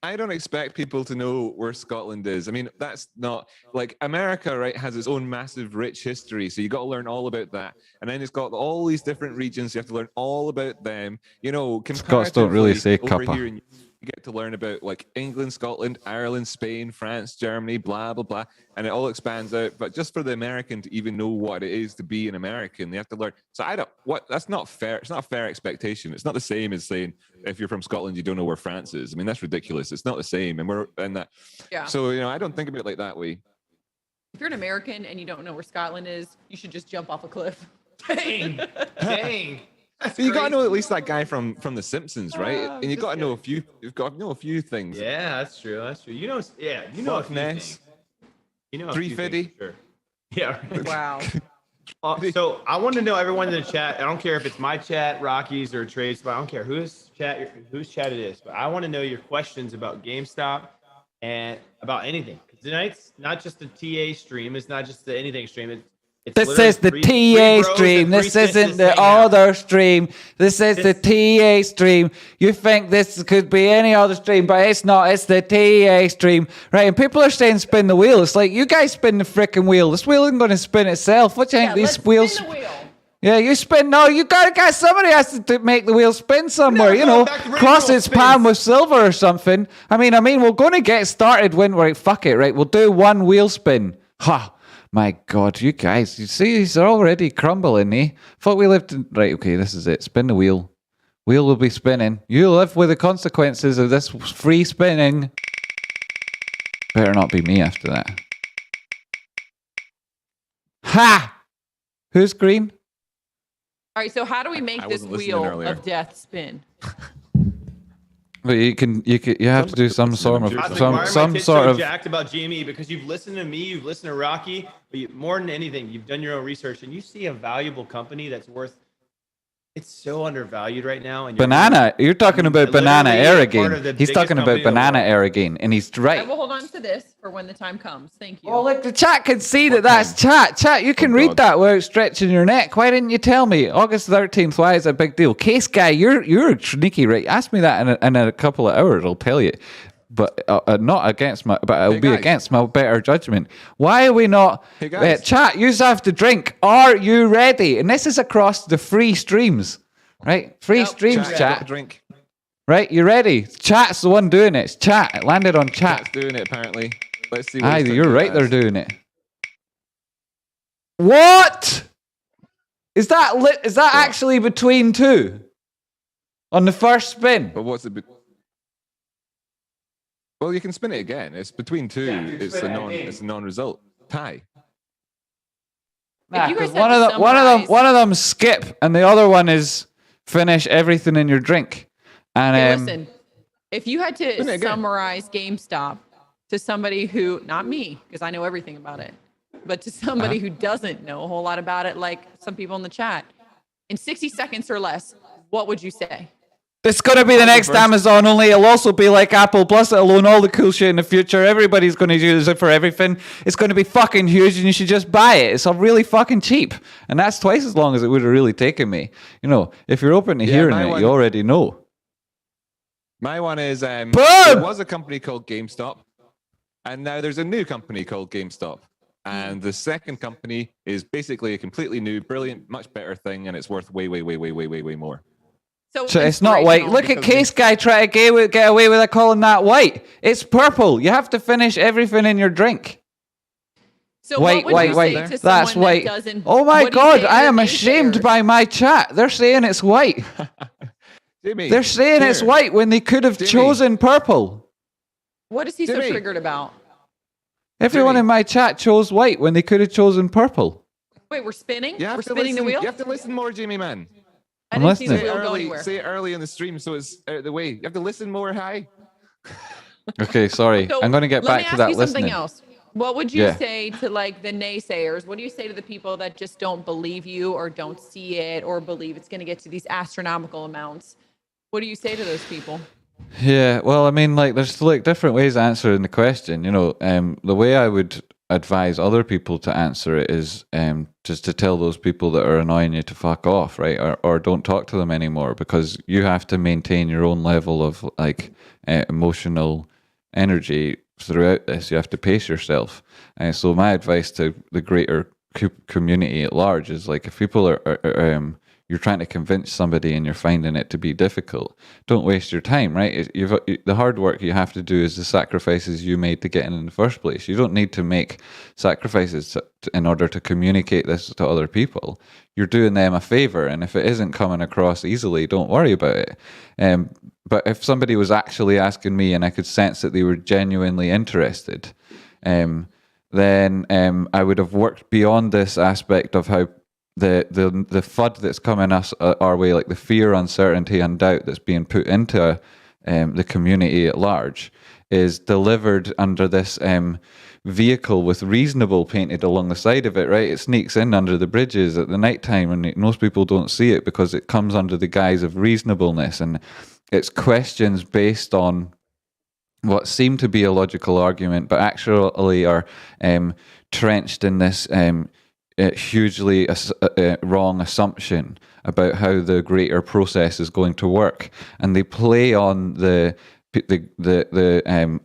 A: I don't expect people to know where Scotland is. I mean, that's not like America, right? Has its own massive, rich history, so you got to learn all about that. And then it's got all these different regions. You have to learn all about them.
B: Scots don't really say cuppa.
A: You get to learn about like England, Scotland, Ireland, Spain, France, Germany, blah blah blah, and it all expands out. But just for the American to even know what it is to be an American, they have to learn. So that's not fair. It's not a fair expectation. It's not the same as saying if you're from Scotland you don't know where France is. I mean, that's ridiculous. It's not the same, and we're in that.
D: Yeah. So
A: I don't think about it like that way.
D: If you're an American and you don't know where Scotland is, you should just jump off a cliff.
C: Dang.
A: You got to know at least that guy from The Simpsons, right? And you got to know a few. You've got to know a few things.
C: Yeah, that's true. You know a few things.
A: 350.
C: Sure. Yeah.
D: Wow.
C: So I want to know everyone in the chat. I don't care if it's my chat, Rocky's, or Trades, but I don't care whose chat it is. But I want to know your questions about GameStop and about anything. Tonight's not just the TA stream. It's not just the anything stream. It's
B: This is the TA stream. This isn't the other stream. This is the TA stream. You think this could be any other stream, but it's not. It's the TA stream. Right, and people are saying spin the wheel. It's like, you guys spin the freaking wheel. This wheel isn't going to spin itself. What do you think these wheels...
D: Spin the wheel.
B: Yeah, you spin. No, you got somebody has to make the wheel spin somewhere. You know, cross its palm with silver or something. I mean, we're going to get started when we're... Fuck it, right? We'll do one wheel spin. Ha! My God, you guys, you see, these are already crumbling, eh? Thought we lived in... Right, okay, this is it. Spin the wheel. Wheel will be spinning. You live with the consequences of this free spinning. Better not be me after that. Ha! Who's green?
D: All right, so how do we make this wheel of death spin?
B: But you have to do some sort of some sort of
C: jacked about GME, because you've listened to me, you've listened to Rocky, but more than anything, you've done your own research and you see a valuable company that's worth. It's so undervalued right now. And
B: you're talking about Banana Aerogane. He's talking about Banana Aerogane, and he's right.
D: I will hold on to this for when the time comes. Thank you.
B: Oh, look, the chat can see that's chat. Chat, you can read that without stretching your neck. Why didn't you tell me? August 13th, why is it a big deal? Case guy, you're sneaky, right? Ask me that in a couple of hours, I'll tell you. But not against my, but it'll be against my better judgment. Why are we not?
A: Hey guys.
B: Chat, you have to drink. Are you ready? And this is across the free streams, right? Free streams, chat.
A: Drink.
B: Right, you ready? Chat's the one doing it. It's chat. It landed on chat.
A: Chat's doing it apparently. Let's see.
B: You're right. They're doing it. What? Is that actually between two? On the first spin?
A: But what's it? Well, you can spin it again. It's between two. It's a non-result tie.
B: Nah, one of them skip, and the other one is finish everything in your drink. And
D: hey, listen, if you had to summarize GameStop to somebody who, not me, because I know everything about it, but to somebody who doesn't know a whole lot about it, like some people in the chat, in 60 seconds or less, what would you say?
B: It's going to be the next Amazon, only it'll also be like Apple Plus. It'll own all the cool shit in the future. Everybody's going to use it for everything. It's going to be fucking huge, and you should just buy it. It's really fucking cheap. And that's twice as long as it would have really taken me. You know, if you're open to hearing it, you already know.
A: My one is, there was a company called GameStop, and now there's a new company called GameStop. And the second company is basically a completely new, brilliant, much better thing, and it's worth way, way, way, way, way, way, way more.
B: So it's not white. Look at Case Guy try to get away with it calling that white. It's purple. You have to finish everything in your drink.
D: So white.
B: That's white. Oh my God, I am ashamed by my chat. They're saying it's white.
A: Jimmy,
B: they're saying it's white when they could have chosen purple.
D: What is he so triggered about?
B: Everyone in my chat chose white when they could have chosen purple.
D: Wait, we're spinning? We're spinning the wheel?
A: You have to listen more, Jimmy, man.
D: I didn't see the wheel go anywhere.
A: Say it early in the stream so it's out of the way. You have to listen more, hi.
B: Okay, sorry. So I'm going to get back to that listening.
D: Let me ask you something else. What would you say to like the naysayers? What do you say to the people that just don't believe you or don't see it or believe it's going to get to these astronomical amounts? What do you say to those people?
B: Yeah, well, I mean, like, there's like different ways of answering the question. You know, the way I would advise other people to answer it is just to tell those people that are annoying you to fuck off, right? Or don't talk to them anymore, because you have to maintain your own level of like emotional energy throughout this. You have to pace yourself. So my advice to the greater community at large is like, if people are you're trying to convince somebody and you're finding it to be difficult, don't waste your time, right? The hard work you have to do is the sacrifices you made to get in the first place. You don't need to make sacrifices in order to communicate this to other people. You're doing them a favor, and if it isn't coming across easily, don't worry about it. But if somebody was actually asking me and I could sense that they were genuinely interested, then I would have worked beyond this aspect of how the FUD that's coming our way, like the fear, uncertainty, and doubt that's being put into the community at large, is delivered under this vehicle with reasonable painted along the side of it, right? It sneaks in under the bridges at the night time, and most people don't see it because it comes under the guise of reasonableness, and it's questions based on what seem to be a logical argument, but actually are trenched in this hugely wrong assumption about how the greater process is going to work, and they play on the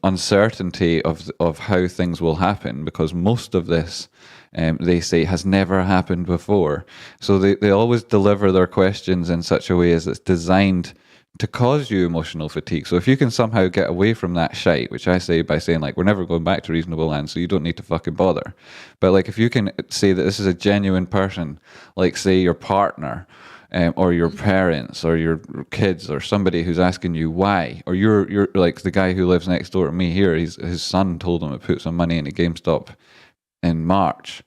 B: uncertainty of how things will happen, because most of this, they say, has never happened before. So they always deliver their questions in such a way as it's designed to cause you emotional fatigue. So if you can somehow get away from that shite, which I say by saying, like, we're never going back to reasonable land, so you don't need to fucking bother. But like, if you can say that this is a genuine person, like say your partner, or your parents or your kids or somebody who's asking you why, or you're like the guy who lives next door to me here, his son told him to put some money into GameStop in March,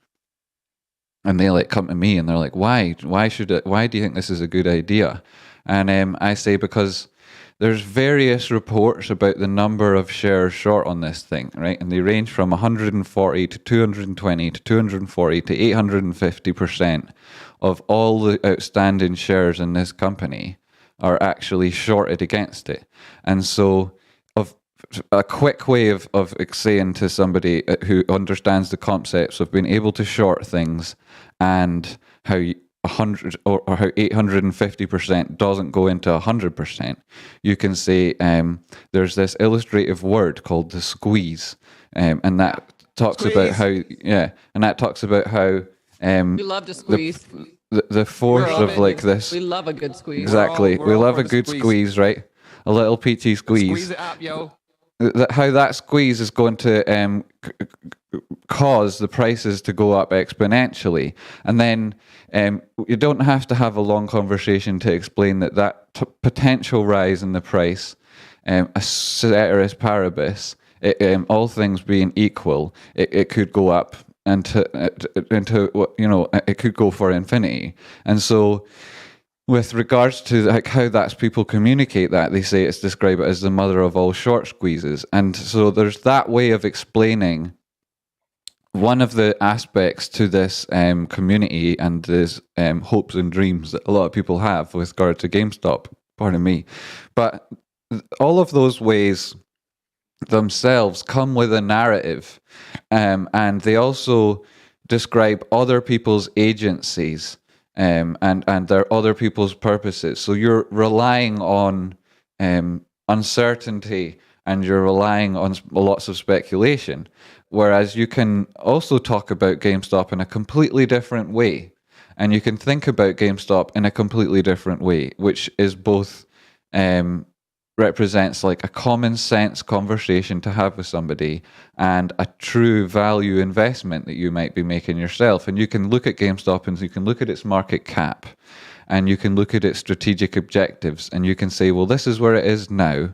B: and they like come to me and they're like, why do you think this is a good idea? And I say, because there's various reports about the number of shares short on this thing, right? And they range from 140 to 220 to 240 to 850% of all the outstanding shares in this company are actually shorted against it. And so a quick way of saying to somebody who understands the concepts of being able to short things and how 100 or how 850% doesn't go into 100%, you can say there's this illustrative word called the squeeze, and that talks about how
D: We love to squeeze.
B: the force of like this.
D: We love a good squeeze.
B: Exactly,
A: We're
B: we
A: all
B: love
A: for
B: a
A: the
B: good
A: squeeze.
B: squeeze, right? A little peachy squeeze.
A: Squeeze it up, yo.
B: How that squeeze is going to cause the prices to go up exponentially. And then you don't have to have a long conversation to explain that potential rise in the price, a ceteris paribus, all things being equal, it could go up into it could go for infinity. And so with regards to like how that's people communicate that, they say it's describe it as the mother of all short squeezes. And so there's that way of explaining one of the aspects to this community and this hopes and dreams that a lot of people have with regard to GameStop, pardon me. But all of those ways themselves come with a narrative, and they also describe other people's agencies, and their other people's purposes. So you're relying on uncertainty, and you're relying on lots of speculation, whereas you can also talk about GameStop in a completely different way, and you can think about GameStop in a completely different way, which is both represents like a common sense conversation to have with somebody and a true value investment that you might be making yourself. And you can look at GameStop and you can look at its market cap and you can look at its strategic objectives and you can say, well, this is where it is now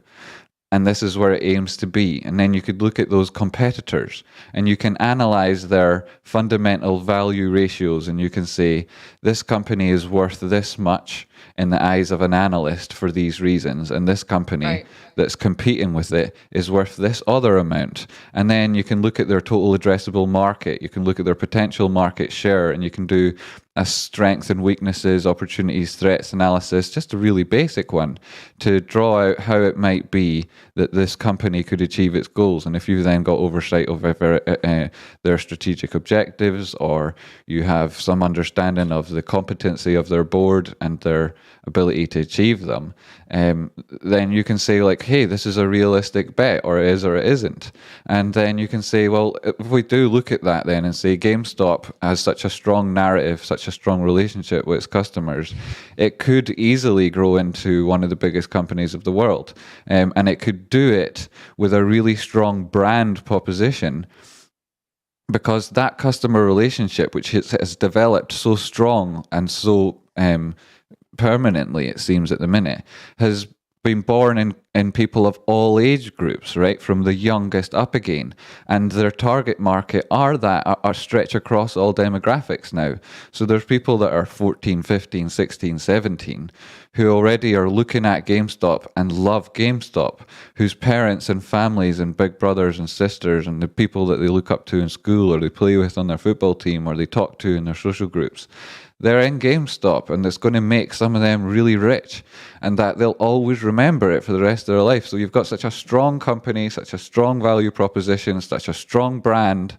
B: and this is where it aims to be. And then you could look at those competitors and you can analyze their fundamental value ratios and you can say, this company is worth this much in the eyes of an analyst for these reasons, and this company that's competing with it is worth this other amount. And then you can look at their total addressable market, you can look at their potential market share, and you can do a strengths and weaknesses, opportunities, threats analysis, just a really basic one, to draw out how it might be that this company could achieve its goals. And if you then got oversight of their strategic objectives, or you have some understanding of the competency of their board and their ability to achieve them, then you can say like, hey, this is a realistic bet, or it is or it isn't. And then you can say, well, if we do look at that then and say GameStop has such a strong narrative, such a strong relationship with its customers, it could easily grow into one of the biggest companies of the world. And it could do it with a really strong brand proposition, because that customer relationship, which has developed so strong and so permanently, it seems at the minute, has been born in people of all age groups, right, from the youngest up again, and their target market are stretch across all demographics now. So there's people that are 14, 15, 16, 17 who already are looking at GameStop and love GameStop, whose parents and families and big brothers and sisters and the people that they look up to in school or they play with on their football team or they talk to in their social groups, they're in GameStop, and it's going to make some of them really rich, and that they'll always remember it for the rest of their life. So you've got such a strong company, such a strong value proposition, such a strong brand,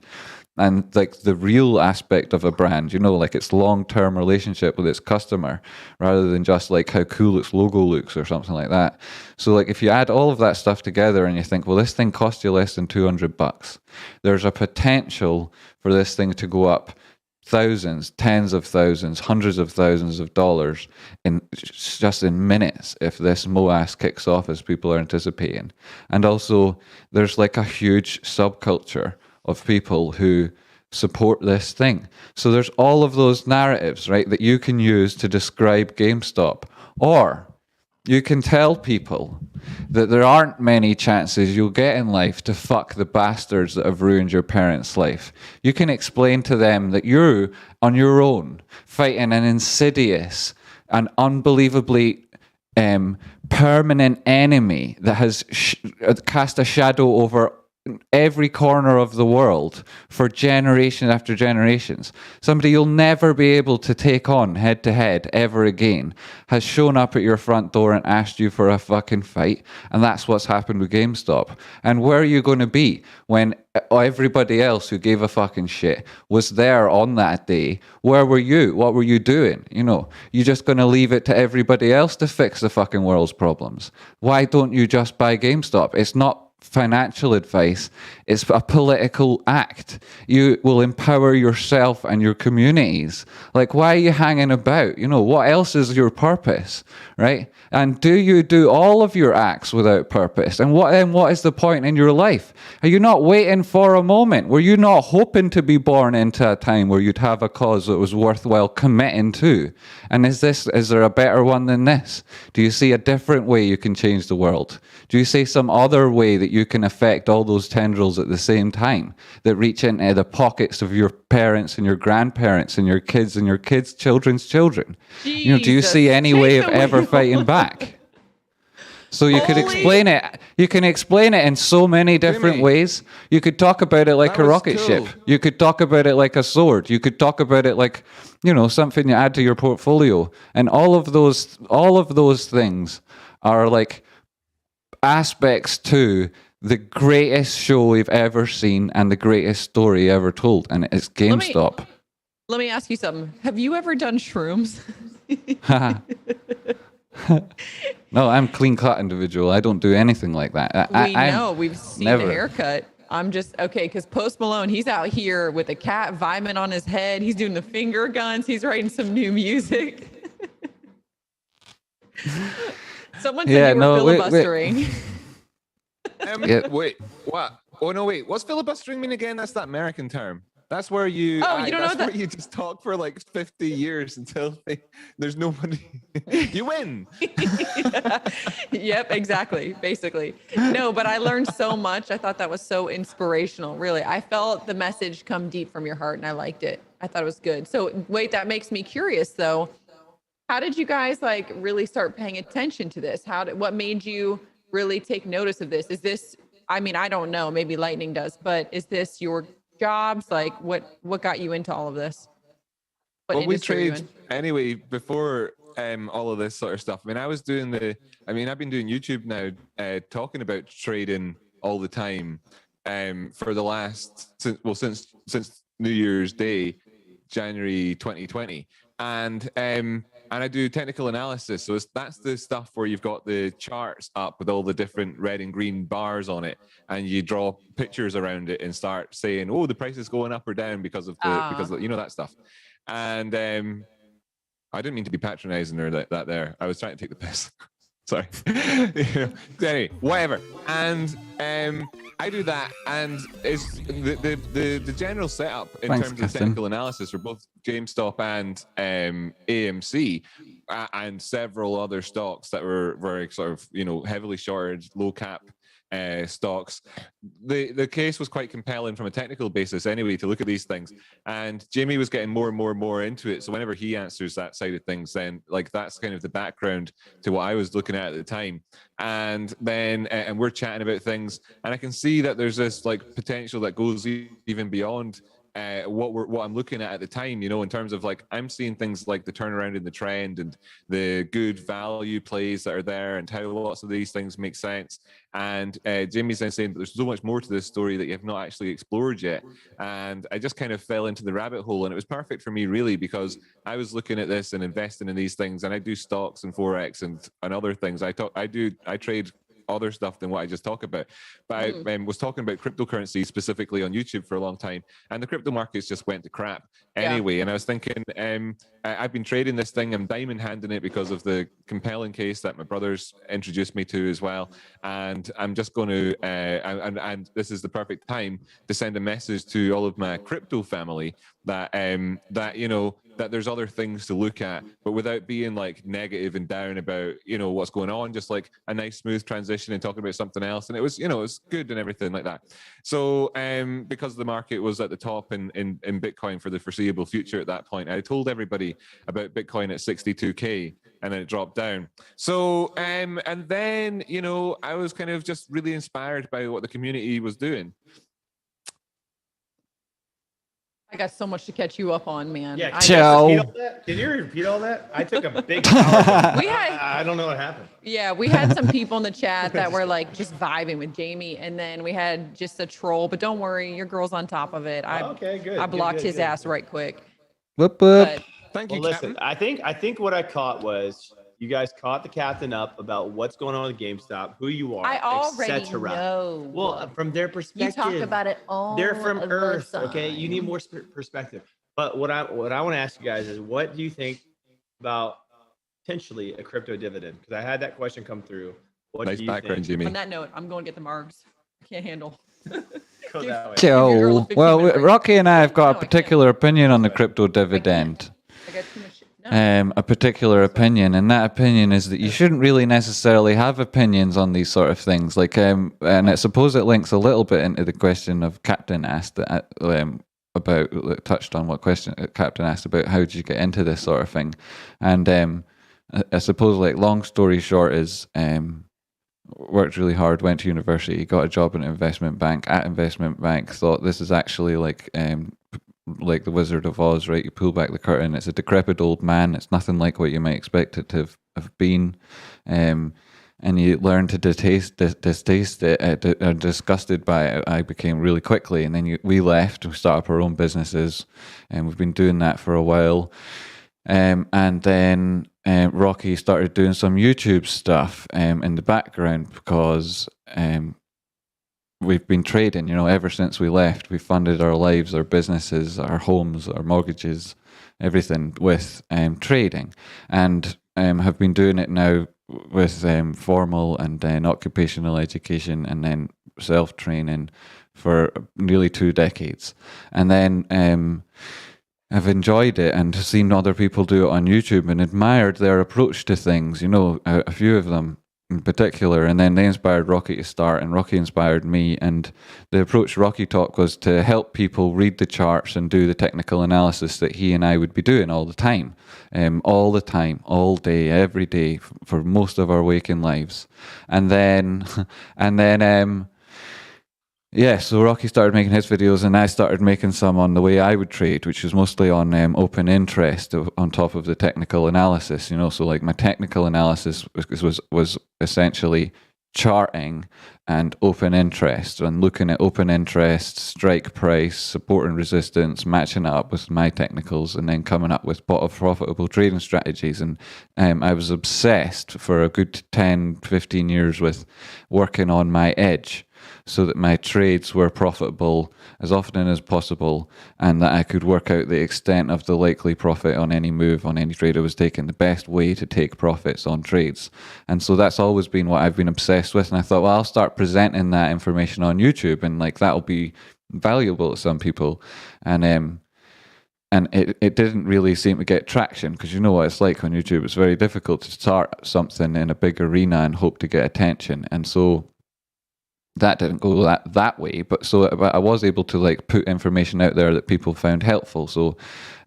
B: and like the real aspect of a brand, you know, like its long-term relationship with its customer, rather than just like how cool its logo looks or something like that. So like if you add all of that stuff together and you think, well, this thing cost you less than $200, there's a potential for this thing to go up thousands, tens of thousands, hundreds of thousands of dollars in just in minutes if this MOAS kicks off as people are anticipating. And also there's like a huge subculture of people who support this thing. So there's all of those narratives, right, that you can use to describe GameStop. Or you can tell people that there aren't many chances you'll get in life to fuck the bastards that have ruined your parents' life. You can explain to them that you're on your own fighting an insidious and unbelievably permanent enemy that has cast a shadow over every corner of the world for generation after generations. Somebody you'll never be able to take on head to head ever again has shown up at your front door and asked you for a fucking fight, and that's what's happened with GameStop. And where are you going to be when everybody else who gave a fucking shit was there on that day? Where were you? What were you doing? You know, you're just going to leave it to everybody else to fix the fucking world's problems. Why don't you just buy GameStop? It's not financial advice, it's a political act. You will empower yourself and your communities. Like, why are you hanging about? You know, what else is your purpose, right? And do you do all of your acts without purpose? And what is the point in your life? Are you not waiting for a moment? Were you not hoping to be born into a time where you'd have a cause that was worthwhile committing to? And is there a better one than this? Do you see a different way you can change the world? Do you see some other way that you can affect all those tendrils at the same time that reach into the pockets of your parents and your grandparents and your kids' children's children?
D: Jesus,
B: you know, do you see any way of ever fighting back? So you could explain it. You can explain it in so many different ways. You could talk about it like a rocket ship. You could talk about it like a sword. You could talk about it like, you know, something you add to your portfolio. And all of those things are like aspects to the greatest show we've ever seen and the greatest story ever told, and it's GameStop.
D: Let me ask you something. Have you ever done shrooms?
B: No, I'm clean-cut individual. I don't do anything like that.
D: We know. We've seen the haircut. I'm just, okay, because Post Malone, he's out here with a cat vibing on his head. He's doing the finger guns. He's writing some new music. Someone said you were filibustering.
A: Wait, what? Oh no, wait. What's filibustering mean again? That's that American term. That's where you.
D: Oh, you don't know that?
A: Where you just talk for like 50 years until there's nobody. You win.
D: Yep, exactly. Basically, no. But I learned so much. I thought that was so inspirational. Really, I felt the message come deep from your heart, and I liked it. I thought it was good. So wait, that makes me curious though. How did you guys like really start paying attention to this? What made you really take notice of this? Is this, I mean, I don't know, maybe lightning does, but is this your jobs? Like what got you into all of this? What
A: well, we trade anyway before all of this sort of stuff. I mean, I've been doing YouTube now, talking about trading all the time for the last, since New Year's Day, January 2020. And I do technical analysis. So that's the stuff where you've got the charts up with all the different red and green bars on it, and you draw pictures around it and start saying, oh, the price is going up or down because of you know, that stuff. And I didn't mean to be patronizing or that there. I was trying to take the piss. Sorry. Anyway, whatever. And I do that, and it's the general setup in
B: Thanks,
A: terms of
B: Captain.
A: technical analysis for both Gamestop and AMC and several other stocks that were very sort of heavily shorted, low cap stocks. The case was quite compelling from a technical basis anyway to look at these things, and Jamie was getting more and more and more into it. So whenever he answers that side of things, then like that's kind of the background to what I was looking at the time. And then and we're chatting about things, and I can see that there's this like potential that goes even beyond what I'm looking at the time, in terms of like I'm seeing things like the turnaround in the trend and the good value plays that are there and how lots of these things make sense. And Jamie's then saying that there's so much more to this story that you have not actually explored yet. And I just kind of fell into the rabbit hole, and it was perfect for me really because I was looking at this and investing in these things, and I do stocks and forex and other things. I trade other stuff than what I just talk about. But I was talking about cryptocurrency specifically on YouTube for a long time, and the crypto markets just went to crap anyway. And I was thinking, I've been trading this thing, I'm diamond handing it because of the compelling case that my brothers introduced me to as well. And I'm just going to, and this is the perfect time to send a message to all of my crypto family that that there's other things to look at, but without being like negative and down about what's going on, just like a nice smooth transition and talking about something else. And it was it was good and everything like that. So because the market was at the top in Bitcoin for the foreseeable future at that point, I told everybody about Bitcoin at 62K, and then it dropped down. So and then I was kind of just really inspired by what the community was doing.
D: I got so much to catch you up on, man.
C: Yeah, can you repeat all that? I took a big I don't know what happened.
D: Yeah, we had some people in the chat that were like just vibing with Jamie, and then we had just a troll, but don't worry, your girl's on top of it.
C: Okay, good.
D: I blocked his ass right quick.
B: Whoop, whoop.
D: But
A: Thank you,
C: listen,
A: Captain.
C: I think what I caught was you guys caught the captain up about what's going on with GameStop, who you are,
D: I already
C: etc.
D: know.
C: Well, from their
D: You
C: perspective,
D: talk about it all.
C: they're from
D: of
C: Earth.
D: the
C: Okay, you need
D: time.
C: more perspective. But what I want to ask you guys is, what do you think about potentially a crypto dividend? Because I had that question come through. What
A: Nice
C: do you
A: background,
C: think?
A: Jimmy.
D: On that note, I'm going to get the margs. I can't handle.
C: Go that way.
D: your girl a
B: Joe.
D: 15
B: Well,
D: minute break.
B: Rocky and I have got
D: No,
B: a
D: I can't.
B: particular opinion on the crypto dividend.
D: I got too much shit. No.
B: A particular opinion, and that opinion is that you shouldn't really necessarily have opinions on these sort of things. Like, and I suppose it links a little bit into the question of Captain asked about touched on what question Captain asked about how did you get into this sort of thing, and I suppose like long story short is worked really hard, went to university, got a job in an investment bank. At investment bank, thought this is actually like the Wizard of Oz, right? You pull back the curtain, it's a decrepit old man. It's nothing like what you might expect it to have been. And you learn to distaste it, disgusted by it. I became really quickly. And then we left, we started up our own businesses, and we've been doing that for a while. And then Rocky started doing some YouTube stuff in the background because we've been trading, ever since we left. We funded our lives, our businesses, our homes, our mortgages, everything with trading, and have been doing it now with formal and then occupational education and then self-training for nearly 2 decades. And then I've enjoyed it and seen other people do it on YouTube and admired their approach to things, a few of them in particular, and then they inspired Rocky to start, and Rocky inspired me. And the approach Rocky took was to help people read the charts and do the technical analysis that he and I would be doing all the time, all day, every day for most of our waking lives. And then so Rocky started making his videos, and I started making some on the way I would trade, which was mostly on open interest on top of the technical analysis. So like my technical analysis was essentially charting and open interest, and looking at open interest, strike price, support and resistance, matching it up with my technicals, and then coming up with profitable trading strategies. And I was obsessed for a good 10, 15 years with working on my edge. so that my trades were profitable as often as possible, and that I could work out the extent of the likely profit on any move, on any trade I was taking, the best way to take profits on trades. And so that's always been what I've been obsessed with. And I thought, well, I'll start presenting that information on YouTube, and like that'll be valuable to some people. And it didn't really seem to get traction, because you know what it's like on YouTube. It's very difficult to start something in a big arena and hope to get attention. And so that didn't go that way. But I was able to like put information out there that people found helpful. So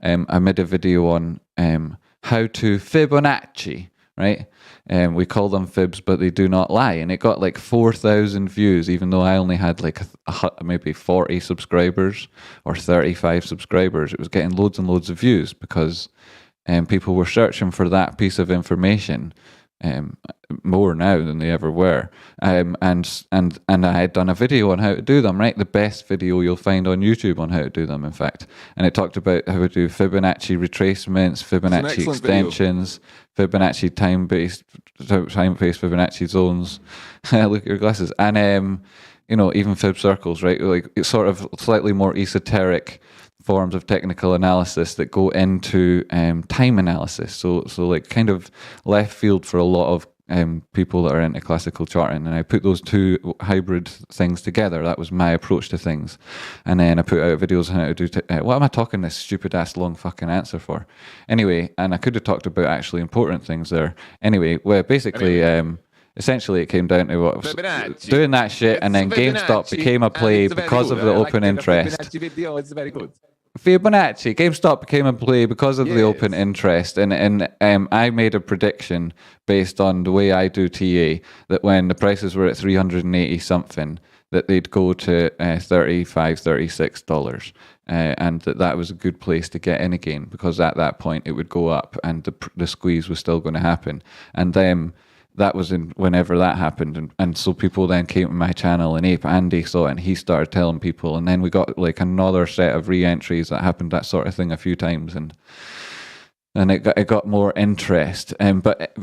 B: I made a video on how to Fibonacci, right? We call them fibs, but they do not lie. And it got like 4,000 views, even though I only had like maybe 40 subscribers or 35 subscribers. It was getting loads and loads of views because people were searching for that piece of information more now than they ever were. And I had done a video on how to do them, right? The best video you'll find on YouTube on how to do them, in fact. And it talked about how to do Fibonacci retracements, Fibonacci extensions, Fibonacci time-based Fibonacci zones. Look at your glasses. And even fib circles, right? Like it's sort of slightly more esoteric forms of technical analysis that go into time analysis. So like kind of left field for a lot of people that are into classical charting. And I put those two hybrid things together. That was my approach to things. And then I put out videos on how to do what am I talking this stupid ass long fucking answer for? Anyway, and I could have talked about actually important things there. Anyway, well, basically, essentially it came down to what was doing that shit, and then GameStop became a play because of the open interest.
A: It's very good.
B: Fibonacci, GameStop became a play because of the open interest, and I made a prediction based on the way I do TA that when the prices were at 380 something, that they'd go to $35, $36, and that was a good place to get in again, because at that point it would go up and the squeeze was still going to happen. And then that was whenever that happened, and so people then came to my channel, and Ape Andy saw it and he started telling people, and then we got like another set of re-entries that happened, that sort of thing, a few times, and it got more interest. But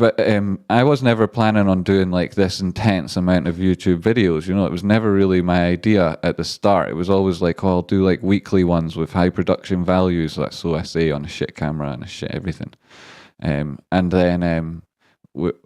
B: I was never planning on doing like this intense amount of YouTube videos. It was never really my idea at the start. It was always like, oh, I'll do like weekly ones with high production values, so I say, on a shit camera and a shit everything. And then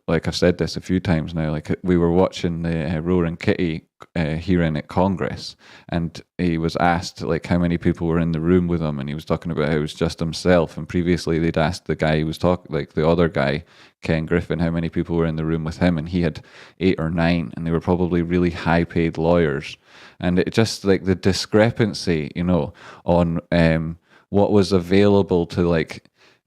B: like I've said this a few times now, like we were watching the Roaring Kitty hearing at Congress, and he was asked like how many people were in the room with him, and he was talking about how it was just himself, and previously they'd asked the guy who was talking, like the other guy, Ken Griffin, how many people were in the room with him, and he had 8 or 9, and they were probably really high paid lawyers. And it just like the discrepancy, on what was available to like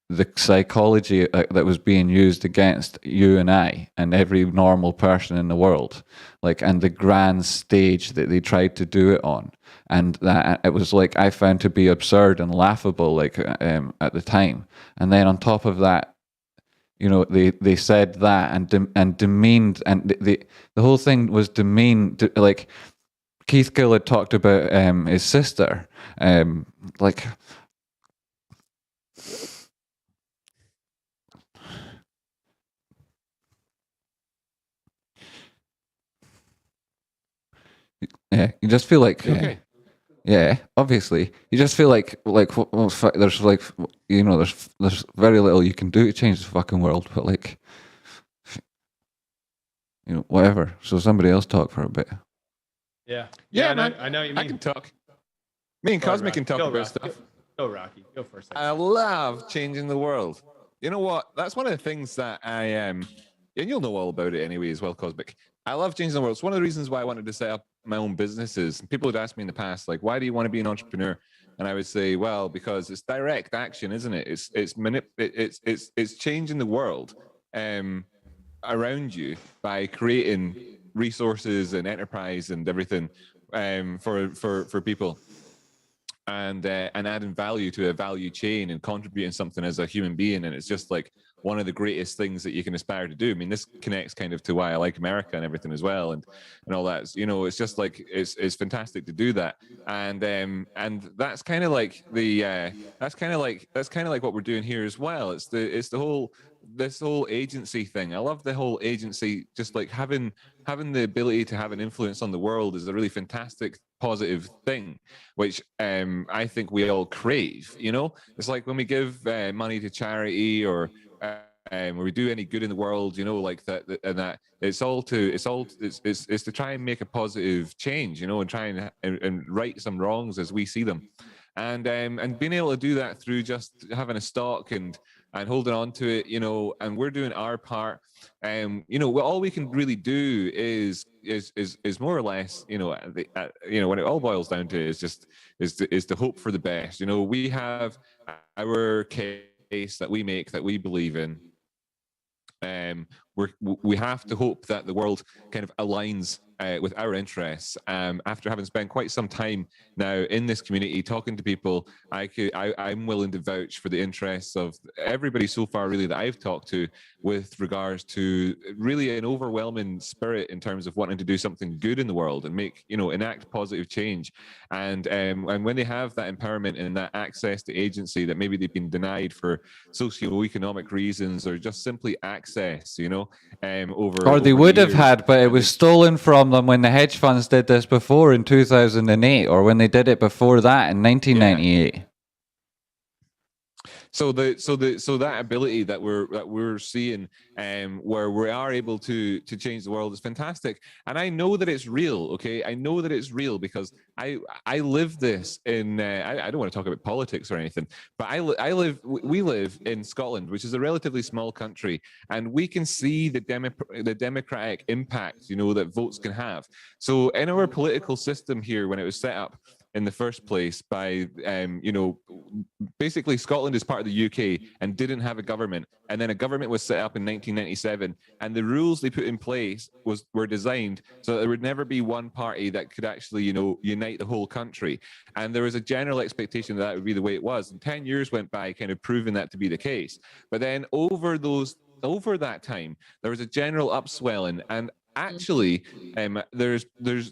B: the psychology that was being used against you and I and every normal person in the world, like, and the grand stage that they tried to do it on, and that it was like I found to be absurd and laughable, like at the time. And then on top of that, they said that and demeaned, and the whole thing was demeaned. Like Keith Gill had talked about his sister, like. Yeah, you just feel like,
A: Okay.
B: yeah, obviously, you just feel like there's like, there's very little you can do to change the fucking world, but like, whatever. So somebody else talk for a bit.
C: Yeah,
A: man.
C: I know what you mean.
A: I can talk. Me and Cosmic can talk
C: Go,
A: about
C: Rocky.
A: stuff.
C: Go, Rocky. Go for a second.
A: I love changing the world. You know what? That's one of the things that I and you'll know all about it anyway as well, Cosmic. I love changing the world. It's one of the reasons why I wanted to set up my own businesses. People would ask me in the past, like, why do you want to be an entrepreneur? And I would say, well, because it's direct action, isn't it? It's changing the world around you by creating resources and enterprise and everything for people. And adding value to a value chain and contributing something as a human being. And it's just like one of the greatest things that you can aspire to do. I mean, this connects kind of to why I like America and everything as well, and all that. It's just like it's fantastic to do that. And that's kind of like that's kind of like what we're doing here as well. It's the whole this whole agency thing. I love the whole agency, just like having the ability to have an influence on the world is a really fantastic positive thing, which I think we all crave. You know, it's like when we give money to charity or when we do any good in the world, you know, like that, and that it's to try and make a positive change, you know, and try and right some wrongs as we see them, and being able to do that through just having a stock and holding on to it, you know, and we're doing our part. You know, all we can really do is more or less, you know, you know, when it all boils down to it, is to hope for the best. You know, we have our case that we make that we believe in. We have to hope that the world kind of aligns with our interests. After having spent quite some time now in this community, talking to people, I'm willing to vouch for the interests of everybody so far, really, that I've talked to, with regards to really an overwhelming spirit in terms of wanting to do something good in the world and make, you know, enact positive change. And when they have that empowerment and that access to agency that maybe they've been denied for socioeconomic reasons or just simply access, you know,
B: Or they would have
A: years,
B: had, but it was stolen from them when the hedge funds did this before in 2008, or when they did it before that in 1998.
A: So that ability that we're seeing, where we are able to change the world, is fantastic, and I know that it's real. Okay, I know that it's real because I live this in. I don't want to talk about politics or anything, but we live in Scotland, which is a relatively small country, and we can see the democratic impact, you know, that votes can have. So in our political system here, when it was set up in the first place by, you know, basically Scotland is part of the UK and didn't have a government, and then a government was set up in 1997, and the rules they put in place were designed so that there would never be one party that could actually, you know, unite the whole country. And there was a general expectation that would be the way it was, and 10 years went by kind of proving that to be the case. But then over that time, there was a general upswelling, and actually there's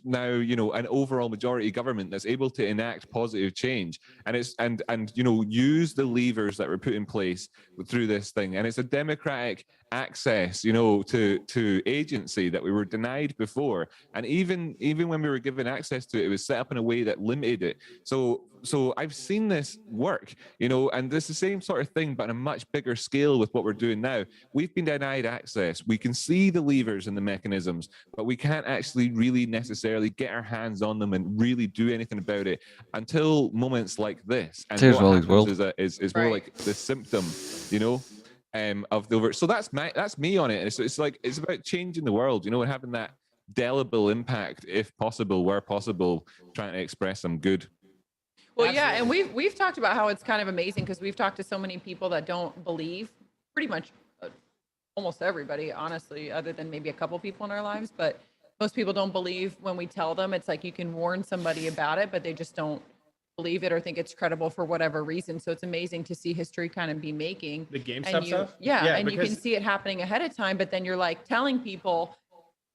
A: now, you know, an overall majority government that's able to enact positive change, and it's and you know, use the levers that were put in place through this thing, and it's a democratic access, you know, to agency that we were denied before. And even when we were given access to it, it was set up in a way that limited it. So I've seen this work, you know, and this is the same sort of thing, but on a much bigger scale with what we're doing now. We've been denied access. We can see the levers and the mechanisms, but we can't actually really necessarily get our hands on them and really do anything about it until moments like this. And
B: Cheers,
A: what
B: Wally's
A: happens is more like the symptom, you know, of the over. So that's me on it. It's like, it's about changing the world, you know, and having that delible impact, if possible, where possible, trying to express some good.
D: Well, yeah, and we've talked about how it's kind of amazing because we've talked to so many people that don't believe, pretty much almost everybody, honestly, other than maybe a couple people in our lives, but most people don't believe when we tell them. It's like you can warn somebody about it, but they just don't believe it or think it's credible for whatever reason. So it's amazing to see history kind of be making
C: the Gamestop stuff.
D: Yeah, and you can see it happening ahead of time, but then you're like telling people,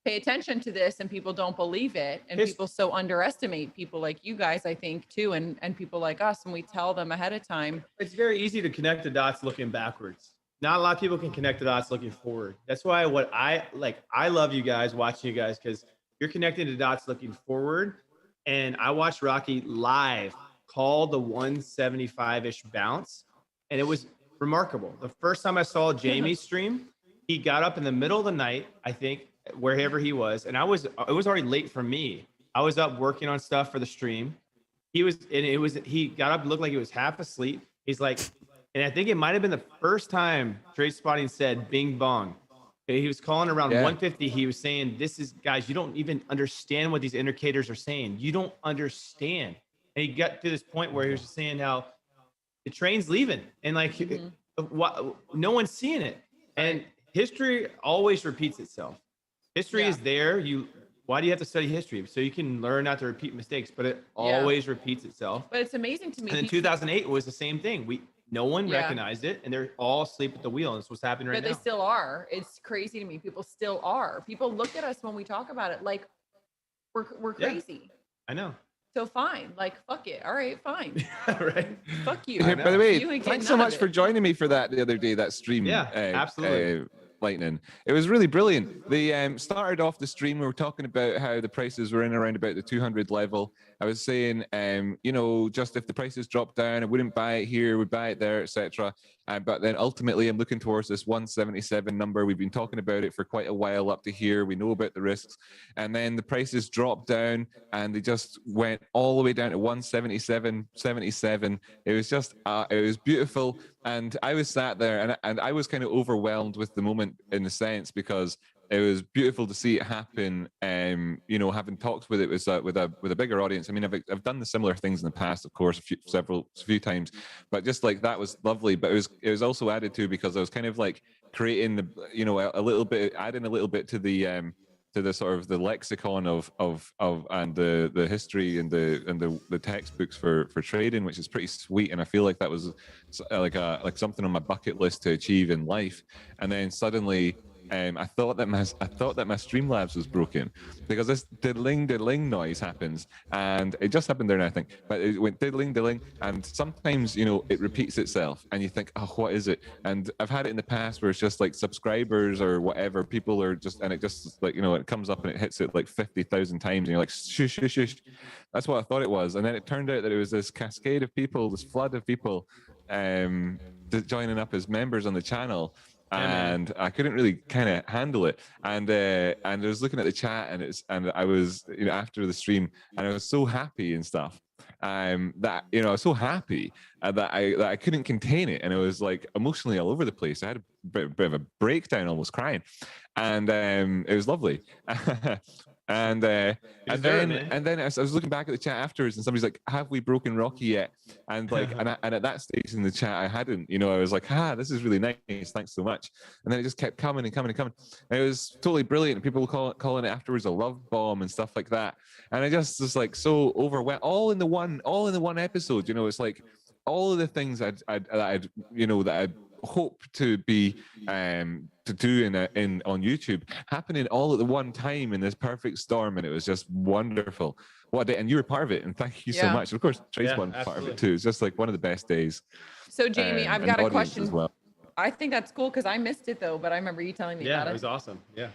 D: pay attention to this, and people don't believe it, and people so underestimate people like you guys, I think, too, and people like us, and we tell them ahead of time.
C: It's very easy to connect the dots looking backwards. Not a lot of people can connect the dots looking forward. That's why I love you guys, watching you guys, because you're connecting the dots looking forward. And I watched Rocky live call the 175-ish bounce, and it was remarkable. The first time I saw Jamie stream, he got up in the middle of the night, I think, wherever he was, and it was already late for me. I was up working on stuff for the stream. He got up and looked like he was half asleep. He's like, and I think it might have been the first time Tradespotting said bing bong. He was calling around 150. He was saying, this is, guys, you don't even understand what these indicators are saying. You don't understand. And he got to this point where he was just saying how the train's leaving, and like, no one's seeing it. And history always repeats itself. History is there. Why do you have to study history? So you can learn not to repeat mistakes, but it always repeats itself.
D: But it's amazing to me.
C: And in 2008 was the same thing. No one recognized it, and they're all asleep at the wheel. And it's what's happening right now.
D: But they still are. It's crazy to me. People still are. People look at us when we talk about it like we're crazy.
C: I know.
D: So fine, like fuck it. All right, fine.
C: Right.
D: Fuck you.
A: By the way,
D: You ain't
A: thanks
D: getting
A: so
D: none of
A: much for
D: it.
A: joining me for that the other day, that stream.
C: Yeah, absolutely.
A: Lightning. It was really brilliant. They started off the stream. We were talking about how the prices were in around about the 200 level. I was saying, just if the prices dropped down, I wouldn't buy it here, would buy it there, etc. But then ultimately, I'm looking towards this 177 number. We've been talking about it for quite a while up to here. We know about the risks, and then the prices dropped down, and they just went all the way down to 177.77. It was just, it was beautiful. And I was sat there, and I was kind of overwhelmed with the moment in a sense, because it was beautiful to see it happen. Having talked with it with a bigger audience. I mean, I've done the similar things in the past, of course, a few times, but just like that was lovely. But it was also added to because I was kind of like creating a little bit, adding a little bit to the sort of the lexicon of and the history and the textbooks for trading, which is pretty sweet. And I feel like that was like something on my bucket list to achieve in life. And then suddenly, I thought that my Streamlabs was broken, because this diddling noise happens, and it just happened there now, I think. But it went diddling, and sometimes it repeats itself, and you think, oh, what is it? And I've had it in the past where it's just like subscribers or whatever, people are just, and it just like it comes up and it hits it like 50,000 times, and you're like, shush, shush, shush. That's what I thought it was, and then it turned out that it was this cascade of people, this flood of people, joining up as members on the channel. And I couldn't really kind of handle it, and I was looking at the chat, and I was after the stream, and I was so happy and stuff, that I was so happy that I couldn't contain it, and it was like emotionally all over the place. I had a bit of a breakdown, almost crying, and it was lovely. And then I was looking back at the chat afterwards, and somebody's like, "Have we broken Rocky yet?" And like, and at that stage in the chat, I hadn't. I was like, this is really nice, thanks so much." And then it just kept coming and coming and coming. And it was totally brilliant. People calling it afterwards a love bomb and stuff like that. And I just was like so overwhelmed, all in the one episode. It's like all of the things that I'd hope to be to do on YouTube happening all at the one time in this perfect storm, and it was just wonderful. What a day. And you were part of it, and thank you so much. Of course, Trace one part of it too. It's just like one of the best days.
D: So Jamie, I've got a question
A: as well.
D: I think that's cool because I missed it though, but I remember you telling me about it.
C: Yeah, it was awesome. Yeah.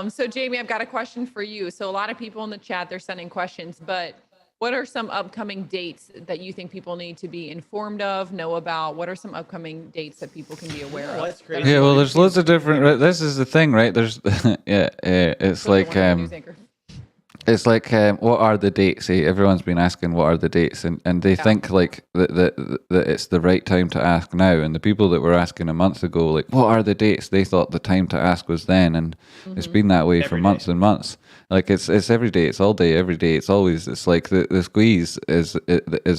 D: So Jamie, I've got a question for you. So a lot of people in the chat, they're sending questions, but what are some upcoming dates that you think people need to be informed of, know about? What are some upcoming dates that people can be aware of?
C: That's crazy.
B: Yeah, well, there's loads of different. This is the thing, right? There's, it's like, what are the dates? Everyone's been asking what are the dates, and they think like that it's the right time to ask now. And the people that were asking a month ago, like, what are the dates? They thought the time to ask was then, and it's been that way for months and months. Like it's every day, it's all day, every day. It's always, it's like the squeeze is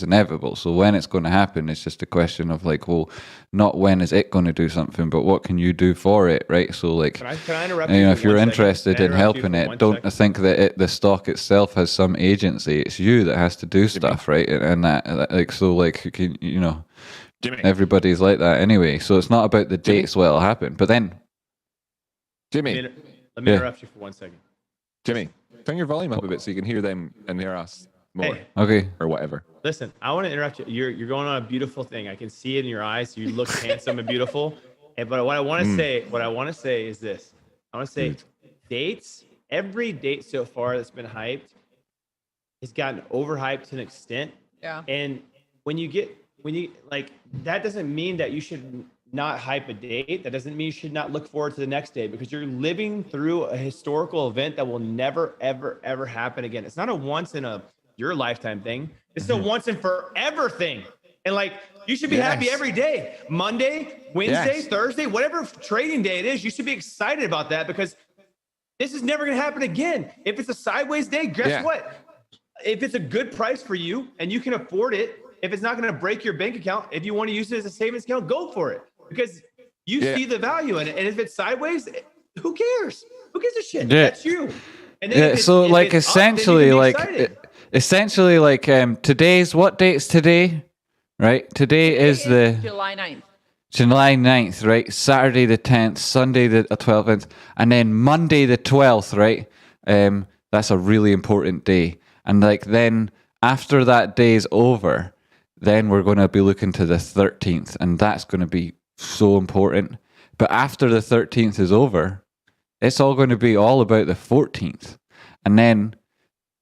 B: inevitable. So when it's going to happen, it's just a question of like, well, not when is it going to do something, but what can you do for it, right? So like,
C: can I interrupt you?
B: If you're interested in helping it, don't think that the stock itself has some agency. It's you that has to do stuff, right? And that like, so like, Jimmy. Everybody's like that anyway. So it's not about the dates where it'll happen, but then
A: Jimmy,
C: let me interrupt you for 1 second.
A: Jimmy, turn your volume up a bit so you can hear them and hear us more.
C: Hey.
B: Okay.
A: Or whatever.
C: Listen, I want to interrupt you. You're going on a beautiful thing. I can see it in your eyes. You look handsome and beautiful. But what I want to say is this. I want to say dates. Every date so far that's been hyped has gotten overhyped to an extent.
D: Yeah.
C: And when you like, that doesn't mean that you should not hype a date. That doesn't mean you should not look forward to the next day, because you're living through a historical event that will never, ever, ever happen again. It's not a once in your lifetime thing. It's a once and forever thing. And like, you should be happy every day. Monday, Wednesday, Thursday, whatever trading day it is, you should be excited about that, because this is never going to happen again. If it's a sideways day, guess what? If it's a good price for you and you can afford it, if it's not going to break your bank account, if you want to use it as a savings account, go for it, because you see the value in it. And if it's sideways, who cares? Who gives a shit? That's you. And then
B: so like essentially, today's, what date's today? Right? Today is the
D: July 9th.
B: July 9th, right? Saturday the 10th, Sunday the 12th, and then Monday the 12th, right? That's a really important day. And like then after that day's over, then we're going to be looking to the 13th, and that's going to be so important. But after the 13th is over, it's all going to be all about the 14th. And then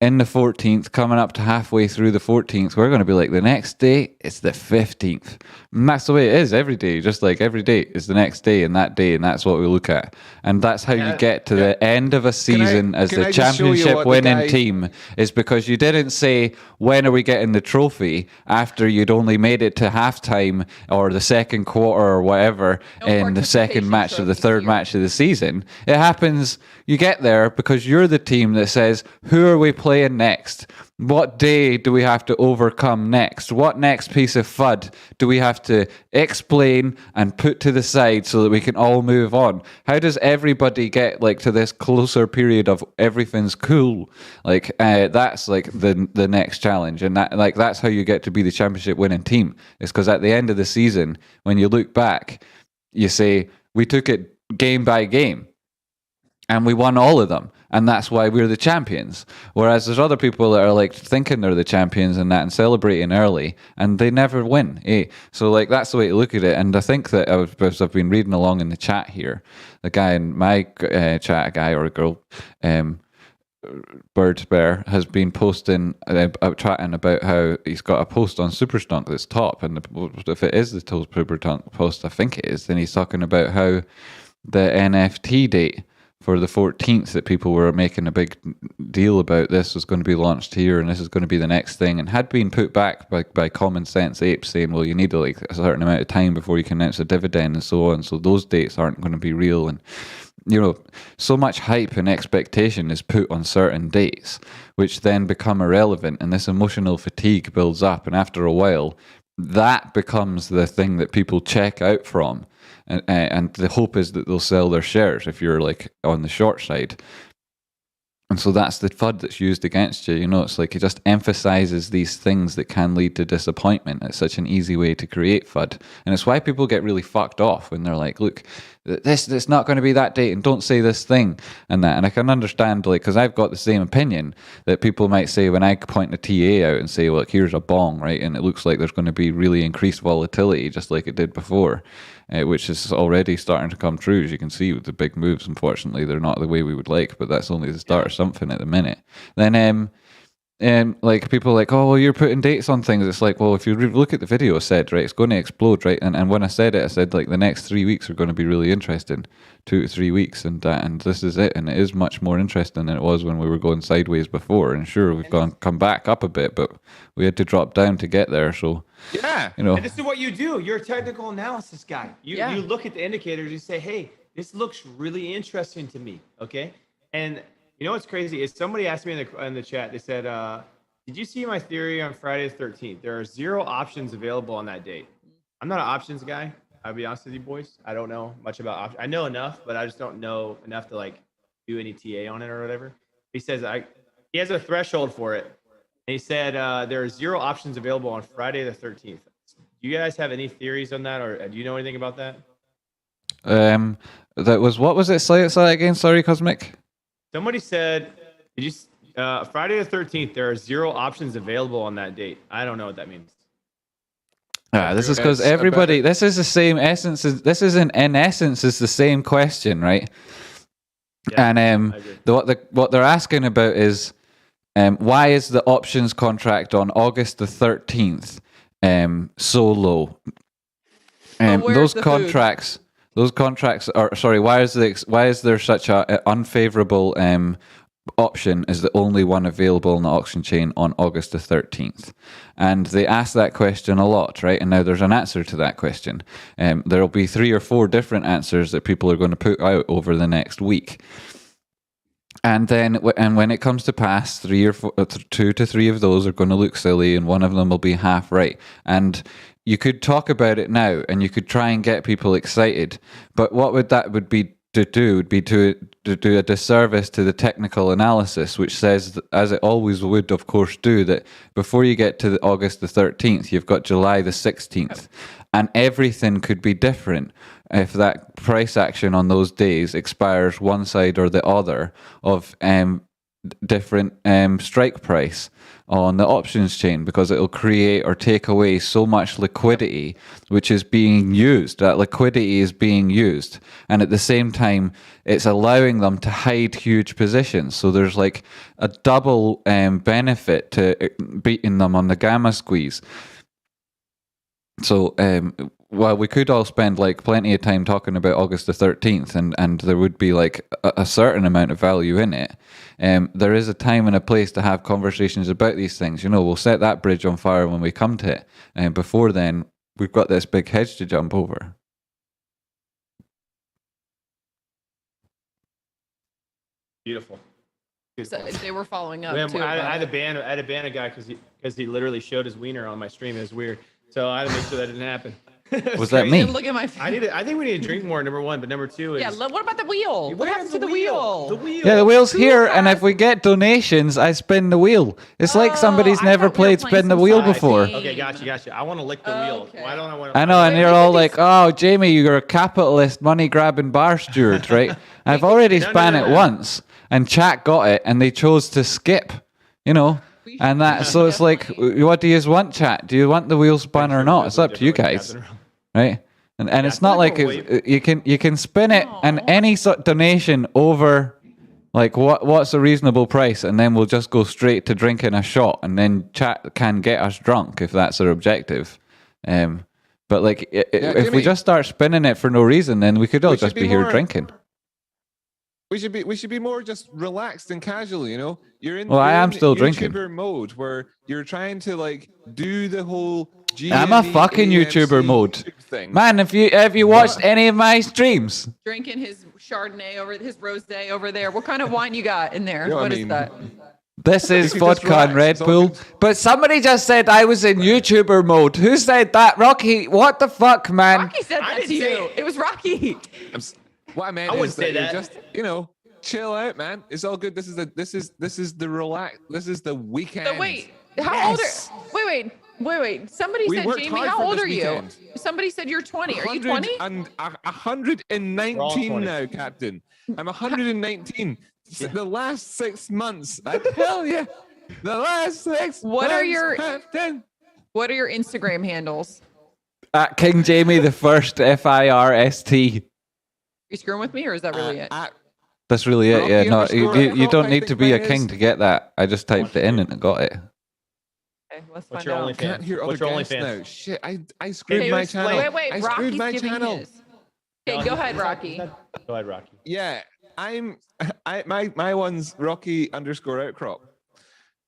B: in the 14th, coming up to halfway through the 14th, we're going to be like, the next day, it's the 15th. And that's the way it is every day. Just like every day is the next day, and that's what we look at. And that's how you get to the end of a season as the championship winning team, is because you didn't say, when are we getting the trophy, after you'd only made it to halftime or the second quarter or whatever in the second match or the third match of the season. It happens, you get there because you're the team that says, who are we playing next? What day do we have to overcome next? What next piece of FUD do we have to explain and put to the side so that we can all move on? How does everybody get like to this closer period of everything's cool? Like that's like the next challenge, and that's how you get to be the championship winning team. It's because at the end of the season, when you look back, you say we took it game by game. And we won all of them. And that's why we're the champions. Whereas there's other people that are like thinking they're the champions and that and celebrating early, and they never win. So like that's the way to look at it. And I think that as I've been reading along in the chat here, the guy in my chat, a guy or a girl, Bird Bear, has been posting, chatting about how he's got a post on Superstunk that's top. And if it is the Superstunk post, I think it is, then he's talking about how the NFT date for the 14th that people were making a big deal about this was going to be launched here and this is going to be the next thing, and had been put back by Common Sense Apes saying, well, you need like a certain amount of time before you can announce a dividend and so on, so those dates aren't going to be real. And so much hype and expectation is put on certain dates which then become irrelevant, and this emotional fatigue builds up, and after a while that becomes the thing that people check out from. And the hope is that they'll sell their shares if you're like on the short side. And so that's the FUD that's used against you. It's like it just emphasizes these things that can lead to disappointment. It's such an easy way to create FUD. And it's why people get really fucked off when they're like, look, it's not going to be that date and don't say this thing and that. And I can understand, like, because I've got the same opinion that people might say when I point a TA out and say, well, here's a bong, right? And it looks like there's going to be really increased volatility just like it did before. Which is already starting to come true, as you can see with the big moves. Unfortunately, they're not the way we would like, but that's only the start of something at the minute. Then, like people are like, oh, well, you're putting dates on things. It's like, well, if you look at the video, I said, right, it's going to explode, right? And when I said it, I said like the next 3 weeks are going to be really interesting, 2 to 3 weeks, and this is it, and it is much more interesting than it was when we were going sideways before. And sure, we've come back up a bit, but we had to drop down to get there. So. Yeah,
C: And this is what you do. You're a technical analysis guy. You look at the indicators. You say, "Hey, this looks really interesting to me." Okay, and you know what's crazy is somebody asked me in the chat. They said, "Did you see my theory on Friday the 13th? There are 0 options available on that date." I'm not an options guy. I'll be honest with you, boys. I don't know much about options. I know enough, but I just don't know enough to like do any TA on it or whatever. He says he has a threshold for it. And he said there are 0 options available on Friday the 13th. Do you guys have any theories on that, or do you know anything about that?
B: That was, what was it? Say it again. Sorry, Cosmic.
C: Somebody said, Friday the 13th, there are 0 options available on that date. I don't know what that means.
B: This is because everybody, this is the same essence. This is in essence is the same question, right? Yeah, and what they're asking about is, why is the options contract on August the 13th so low? Those contracts are, sorry, why is there such a unfavorable option as the only one available in the auction chain on August the 13th? And they ask that question a lot, right? And now there's an answer to that question. There'll be 3 or 4 different answers that people are going to put out over the next week. And then, when it comes to pass, 2 to 3 of those are going to look silly, and one of them will be half right. And you could talk about it now, and you could try and get people excited. But what that would be to do a disservice to the technical analysis, which says, as it always would, of course, do, that before you get to August the 13th, you've got July the 16th, and everything could be different if that price action on those days expires one side or the other of different strike price on the options chain because it'll create or take away so much liquidity which is being used. That liquidity is being used, and at the same time it's allowing them to hide huge positions. So there's like a double benefit to beating them on the gamma squeeze. So well, we could all spend like plenty of time talking about August the 13th, and there would be like a certain amount of value in it. There is a time and a place to have conversations about these things. You know, we'll set that bridge on fire when we come to it. And before then, we've got this big hedge to jump over.
C: Beautiful.
D: So they were following up
C: Man,
D: too.
C: I had a ban a guy because he literally showed his wiener on my stream. It was weird. So I had to make sure that didn't happen.
B: Was that me?
D: Look at my face.
C: I think we need to drink more, number one, but number two is
D: What about the wheel? What
C: Where's
D: happens to the wheel?
C: The wheel.
B: Yeah, the wheel's
D: Who
B: here, and
D: has-
B: if we get donations, I spin the wheel. It's like somebody's
D: I
B: never
D: thought we were
B: played
D: playing
B: spin the
D: some
B: wheel
D: side
B: before.
D: game.
C: Okay, gotcha. I want to lick the wheel.
D: Okay.
C: Why don't I want?
B: I know, and
D: Wait,
B: you're
D: we
B: all
D: can
B: like, "Oh, Jamie, you're a capitalist, money-grabbing bar steward, right?" I've already
C: No,
B: span
C: no.
B: it once, and chat got it, and they chose to skip. You know,
D: We should
B: and that. So it's like, what do you want, chat? Do you want the wheel spun or not? It's up to you guys, right? And it's not like you can spin it, and
D: Aw.
B: any sort of donation over. Like what's a reasonable price, and then we'll just go straight to drinking a shot, and then chat can get us drunk if that's their objective. But like if we
A: Jimmy.
B: just start spinning it for no reason, then we could all
A: We should
B: just
A: be
B: be here
A: more-
B: drinking.
A: We should be more just relaxed and casual, you know. You're in.
B: Well, I
A: you're
B: am
A: in
B: still drinking.
A: YouTuber mode where you're trying to like do the whole.
B: I'm a fucking YouTuber mode.
A: thing.
B: Man, have you watched any of my streams?
D: Drinking his Chardonnay his rosé over there. What kind of wine you got in there?
A: You know what I
D: What is
A: mean?
D: that?
B: This is
A: can just
B: vodka and
A: relax,
B: Red
A: it's all
B: Bull.
A: good.
B: But somebody just said I was in YouTuber mode. Who said that? Rocky, what the fuck, man?
D: Rocky said
C: I
D: that to
C: didn't say
D: you.
C: it.
D: It was Rocky.
A: What I meant
C: I
A: is
C: wouldn't say
A: that.
C: that.
A: You're just chill out, man. It's all good. This is the relax. This is the weekend.
D: So wait, how old
A: Yes.
D: are? Wait. Somebody
A: We
D: said,
A: worked
D: Jamie,
A: hard
D: how
A: for
D: old
A: this
D: are you?
A: weekend.
D: Somebody said you're 20. Are you 20?
A: 119
C: 20.
A: now, Captain. I'm 119. The last 6 months, I tell you, the last 6
D: What are
A: months,
D: your-
A: Captain.
D: What are your Instagram handles?
B: At King Jamie the First, FIRST.
D: You screwing with me, or is that really it?
B: That's really it. Yeah,
A: Rocky
B: no,
A: underscore
B: you don't
A: I
B: need
A: think
B: to be a
A: mine
B: king
A: is.
B: to get that. I just typed it in and I got it.
D: Okay, let's
C: What's
D: find
C: your
D: out.
C: only
A: Can't hear other
C: What's your
A: guests
C: OnlyFans?
A: now. Shit, I screwed
C: you
A: my
C: explain-
A: channel.
D: Wait,
A: I screwed
D: Rocky's
A: my
D: giving
A: channel.
D: his. Okay, go ahead, Rocky.
C: Go ahead, Rocky.
A: Yeah, my one's Rocky underscore outcrop.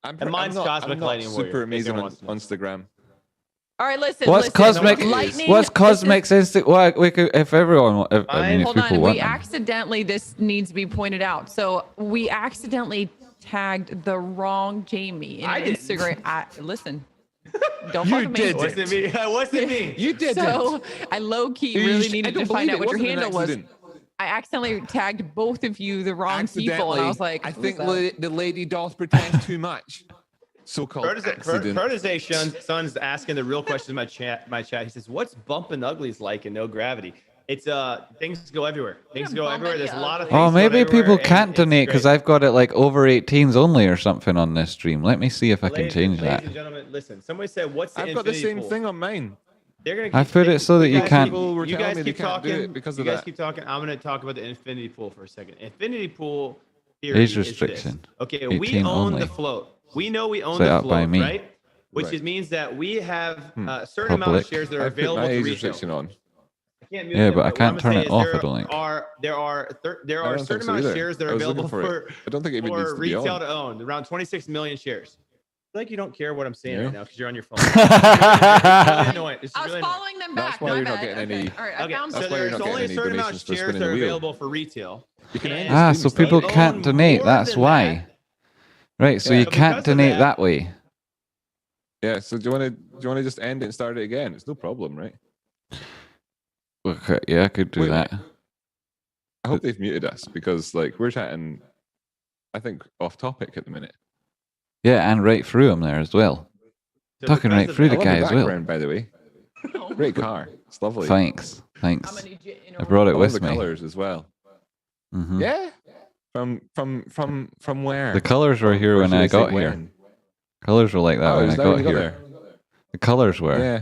C: And mine's Cosmic
A: I'm not
C: Lightning Warrior,
A: super
C: in case
A: amazing
C: anyone
A: on
C: wants to know.
A: Instagram.
D: All right, listen.
B: What's
D: listen.
B: Cosmic?
D: Lightning,
B: What's
D: this is-
B: Cosmic's instinct? Well, we could, if everyone, if, I mean, if
D: Hold
B: people
D: on,
B: want
D: we
B: them.
D: accidentally, this needs to be pointed out. So we accidentally tagged the wrong Jamie in
C: I didn't.
D: Instagram. Listen, don't
A: You
D: fuck with me.
A: did
C: What's it me? What's it me?
A: You did
D: So I low key really
A: I
D: needed
A: don't
D: to find
A: believe
D: out what your
A: it wasn't an
D: handle was.
A: accident.
D: I accidentally tagged both of you the wrong people, and I was like,
A: I
D: who's
A: think
D: that?
A: the lady doth pretend too much. So-called accident.
C: Protege Son's asking the real question in my chat. He says, "What's bumping uglies like in no gravity?" It's things go everywhere. Things go
D: bump
C: everywhere.
D: any
C: There's a lot of
D: ugly.
C: things.
B: Oh,
C: going
B: maybe
C: everywhere,
B: people
C: and
B: can't
C: it's
B: donate because
C: great.
B: I've got it like over 18s only or something on this stream. Let me see if I can change
C: Ladies
B: that.
C: and gentlemen, listen. Somebody said, "What's the
A: I've got the
C: infinity
A: same
C: pool?"
A: thing on mine.
C: They're gonna.
B: I put it so that you
C: guys
B: can't-
A: People were
C: You
A: telling
C: guys
A: me they
C: keep
A: can't do
C: talking
A: it because
C: you
A: of
C: guys
A: that.
C: keep talking. I'm gonna talk about the infinity pool for a second. Infinity pool theory
B: Age
C: is this.
B: restriction,
C: Okay, we
B: 18
C: own
B: only.
C: the float. We know we own
B: Set
C: the
B: up by
C: float,
B: me.
C: right? Which
A: Right.
C: means that we have a certain amount of
B: Public.
C: shares that are
A: I put
C: available
A: my
C: to
A: age
C: retail.
A: restriction on.
C: I can't mute
B: Yeah,
C: them,
B: but I
C: what
B: can't
C: I'm gonna
B: turn
C: say
B: it
C: is
B: off,
C: there
B: I don't think.
C: there are
A: I
C: a
A: don't
C: certain
A: think so
C: amount of
A: either.
C: shares that
A: I
C: are
A: was looking
C: available
A: for it. I don't think it even needs
C: for
A: to be
C: retail
A: on.
C: to own. Around 26 million shares. I feel like you don't care what I'm saying
A: Yeah.
C: right now because you're on your phone. It's really annoying. It's
D: I was
C: really annoying.
D: following them
A: That's
D: back.
A: why
D: My
A: you're not
D: bad.
A: getting any-
D: Okay. All right,
C: Okay,
D: I found
C: so
A: That's why you're
C: there's
A: not
C: only a
A: getting any
C: certain amount of
A: donations for
C: shares
A: spinning
C: that
A: the
C: are
A: wheel.
C: available for retail.
A: You can
C: And
A: end
B: Ah,
A: the
B: so
A: stream
B: people
A: still.
B: can't
C: own
B: donate.
C: more
B: That's
C: than
B: why.
C: that.
B: Right, so
A: Yeah.
B: you
C: But
B: can't
C: because of
B: donate
C: that-
B: that way.
A: Yeah. So do you want to just end it and start it again? It's no problem, right?
B: Okay, yeah, I could do
A: Wait,
B: that.
A: I hope they've muted us because like we're chatting. I think off topic at the minute.
B: Yeah, and right through him there as well.
C: So
B: Talking
C: because
B: right
C: of
B: through
C: that-
B: the guy
A: I love
B: as
A: the
B: well.
A: background, by the way.
D: Oh.
A: Great car. It's lovely.
B: Thanks,
D: I'm
B: thanks.
D: gonna need you in
B: I brought
A: I
B: it
A: love
B: with
A: the
B: me.
A: colors as well.
B: Mhm.
A: Yeah. From where?
B: The colors were here
A: Or
B: when
A: should
B: I
A: say
B: got here.
A: when?
B: Colors were like that
A: Oh,
B: when
A: is
B: I
A: that
B: got
A: when you
B: here.
A: there?
B: The colors were.
A: Yeah.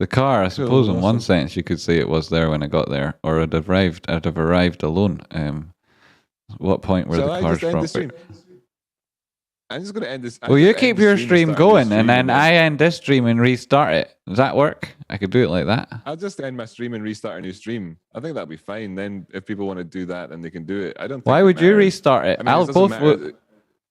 B: The car, I suppose, in one
A: awesome.
B: sense, you could say it was there when I got there, or I'd have arrived alone. What point were
A: Shall
B: the
A: I
B: cars
A: just end
B: from?
A: the stream? I'm just going to end this.
B: Well, you keep your stream going, and then I end this stream and restart it. Does that work? I could do it like that.
A: I'll just end my stream and restart a new stream. I think that'll be fine. Then, if people want to do that, then they can do it. I don't. Think
B: Why
A: it
B: would you
A: matters.
B: restart it?
A: I mean, it
B: I'll
A: doesn't
B: both.
A: matter.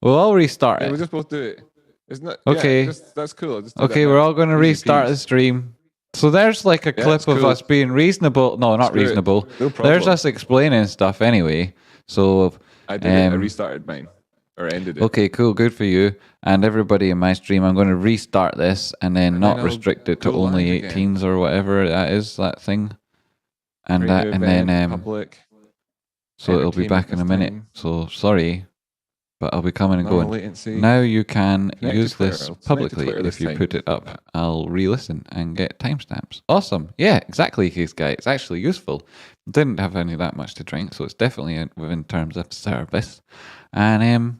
B: We'll all restart
A: Yeah, we'll
B: it.
A: just both do it. It's not
B: Okay.
A: Yeah, that's cool. I'll just do
B: Okay,
A: that
B: we're
A: now.
B: all going to
A: Easy
B: restart the
A: peasy.
B: stream. So there's like a
A: Yeah,
B: clip
A: it's
B: of
A: cool.
B: us being reasonable. No, not
A: Screw it.
B: reasonable.
A: No
B: There's
A: problem.
B: us explaining stuff anyway. So
A: I did it. I restarted mine or ended it.
B: okay, cool, good for you. And everybody in my stream, I'm going to restart this and then not
A: then I'll
B: restrict it to
A: go
B: only
A: live again.
B: 18s or whatever that is, that thing. And
A: Create
B: that,
A: an
B: and then
A: event, public.
B: so it'll be back in a
A: entertainment
B: minute.
A: this
B: So sorry, but I'll be coming and
A: No
B: going.
A: latency.
B: Now you can
A: Connect to
B: use
A: Twitter.
B: this
A: I'll connect to
B: publicly
A: Twitter
B: if
A: this
B: you
A: time.
B: put it up. I'll re-listen and get timestamps. Awesome. Yeah, exactly, Case Guy. It's actually useful. Didn't have any that much to drink, so it's definitely within terms of service. And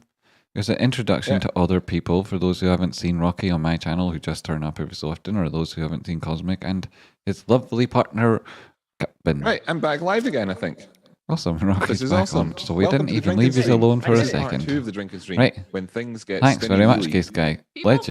B: there's an introduction
A: Yeah.
B: to other people for those who haven't seen Rocky on my channel, who just turn up every so often, or those who haven't seen Cosmic and his lovely partner, Captain.
A: Right, I'm back live again. I think
B: Awesome. Rocky's
A: this is
B: back
A: awesome.
B: on. So we
A: Welcome
B: didn't
A: to the
B: even
A: drinking
B: leave you
A: stream.
B: alone for a
A: This is part
B: second.
A: 2 of the drinking stream.
B: Right.
A: When things get
B: Thanks very much,
A: spinny-wheelie.
B: Case Guy.
D: People
B: Legend.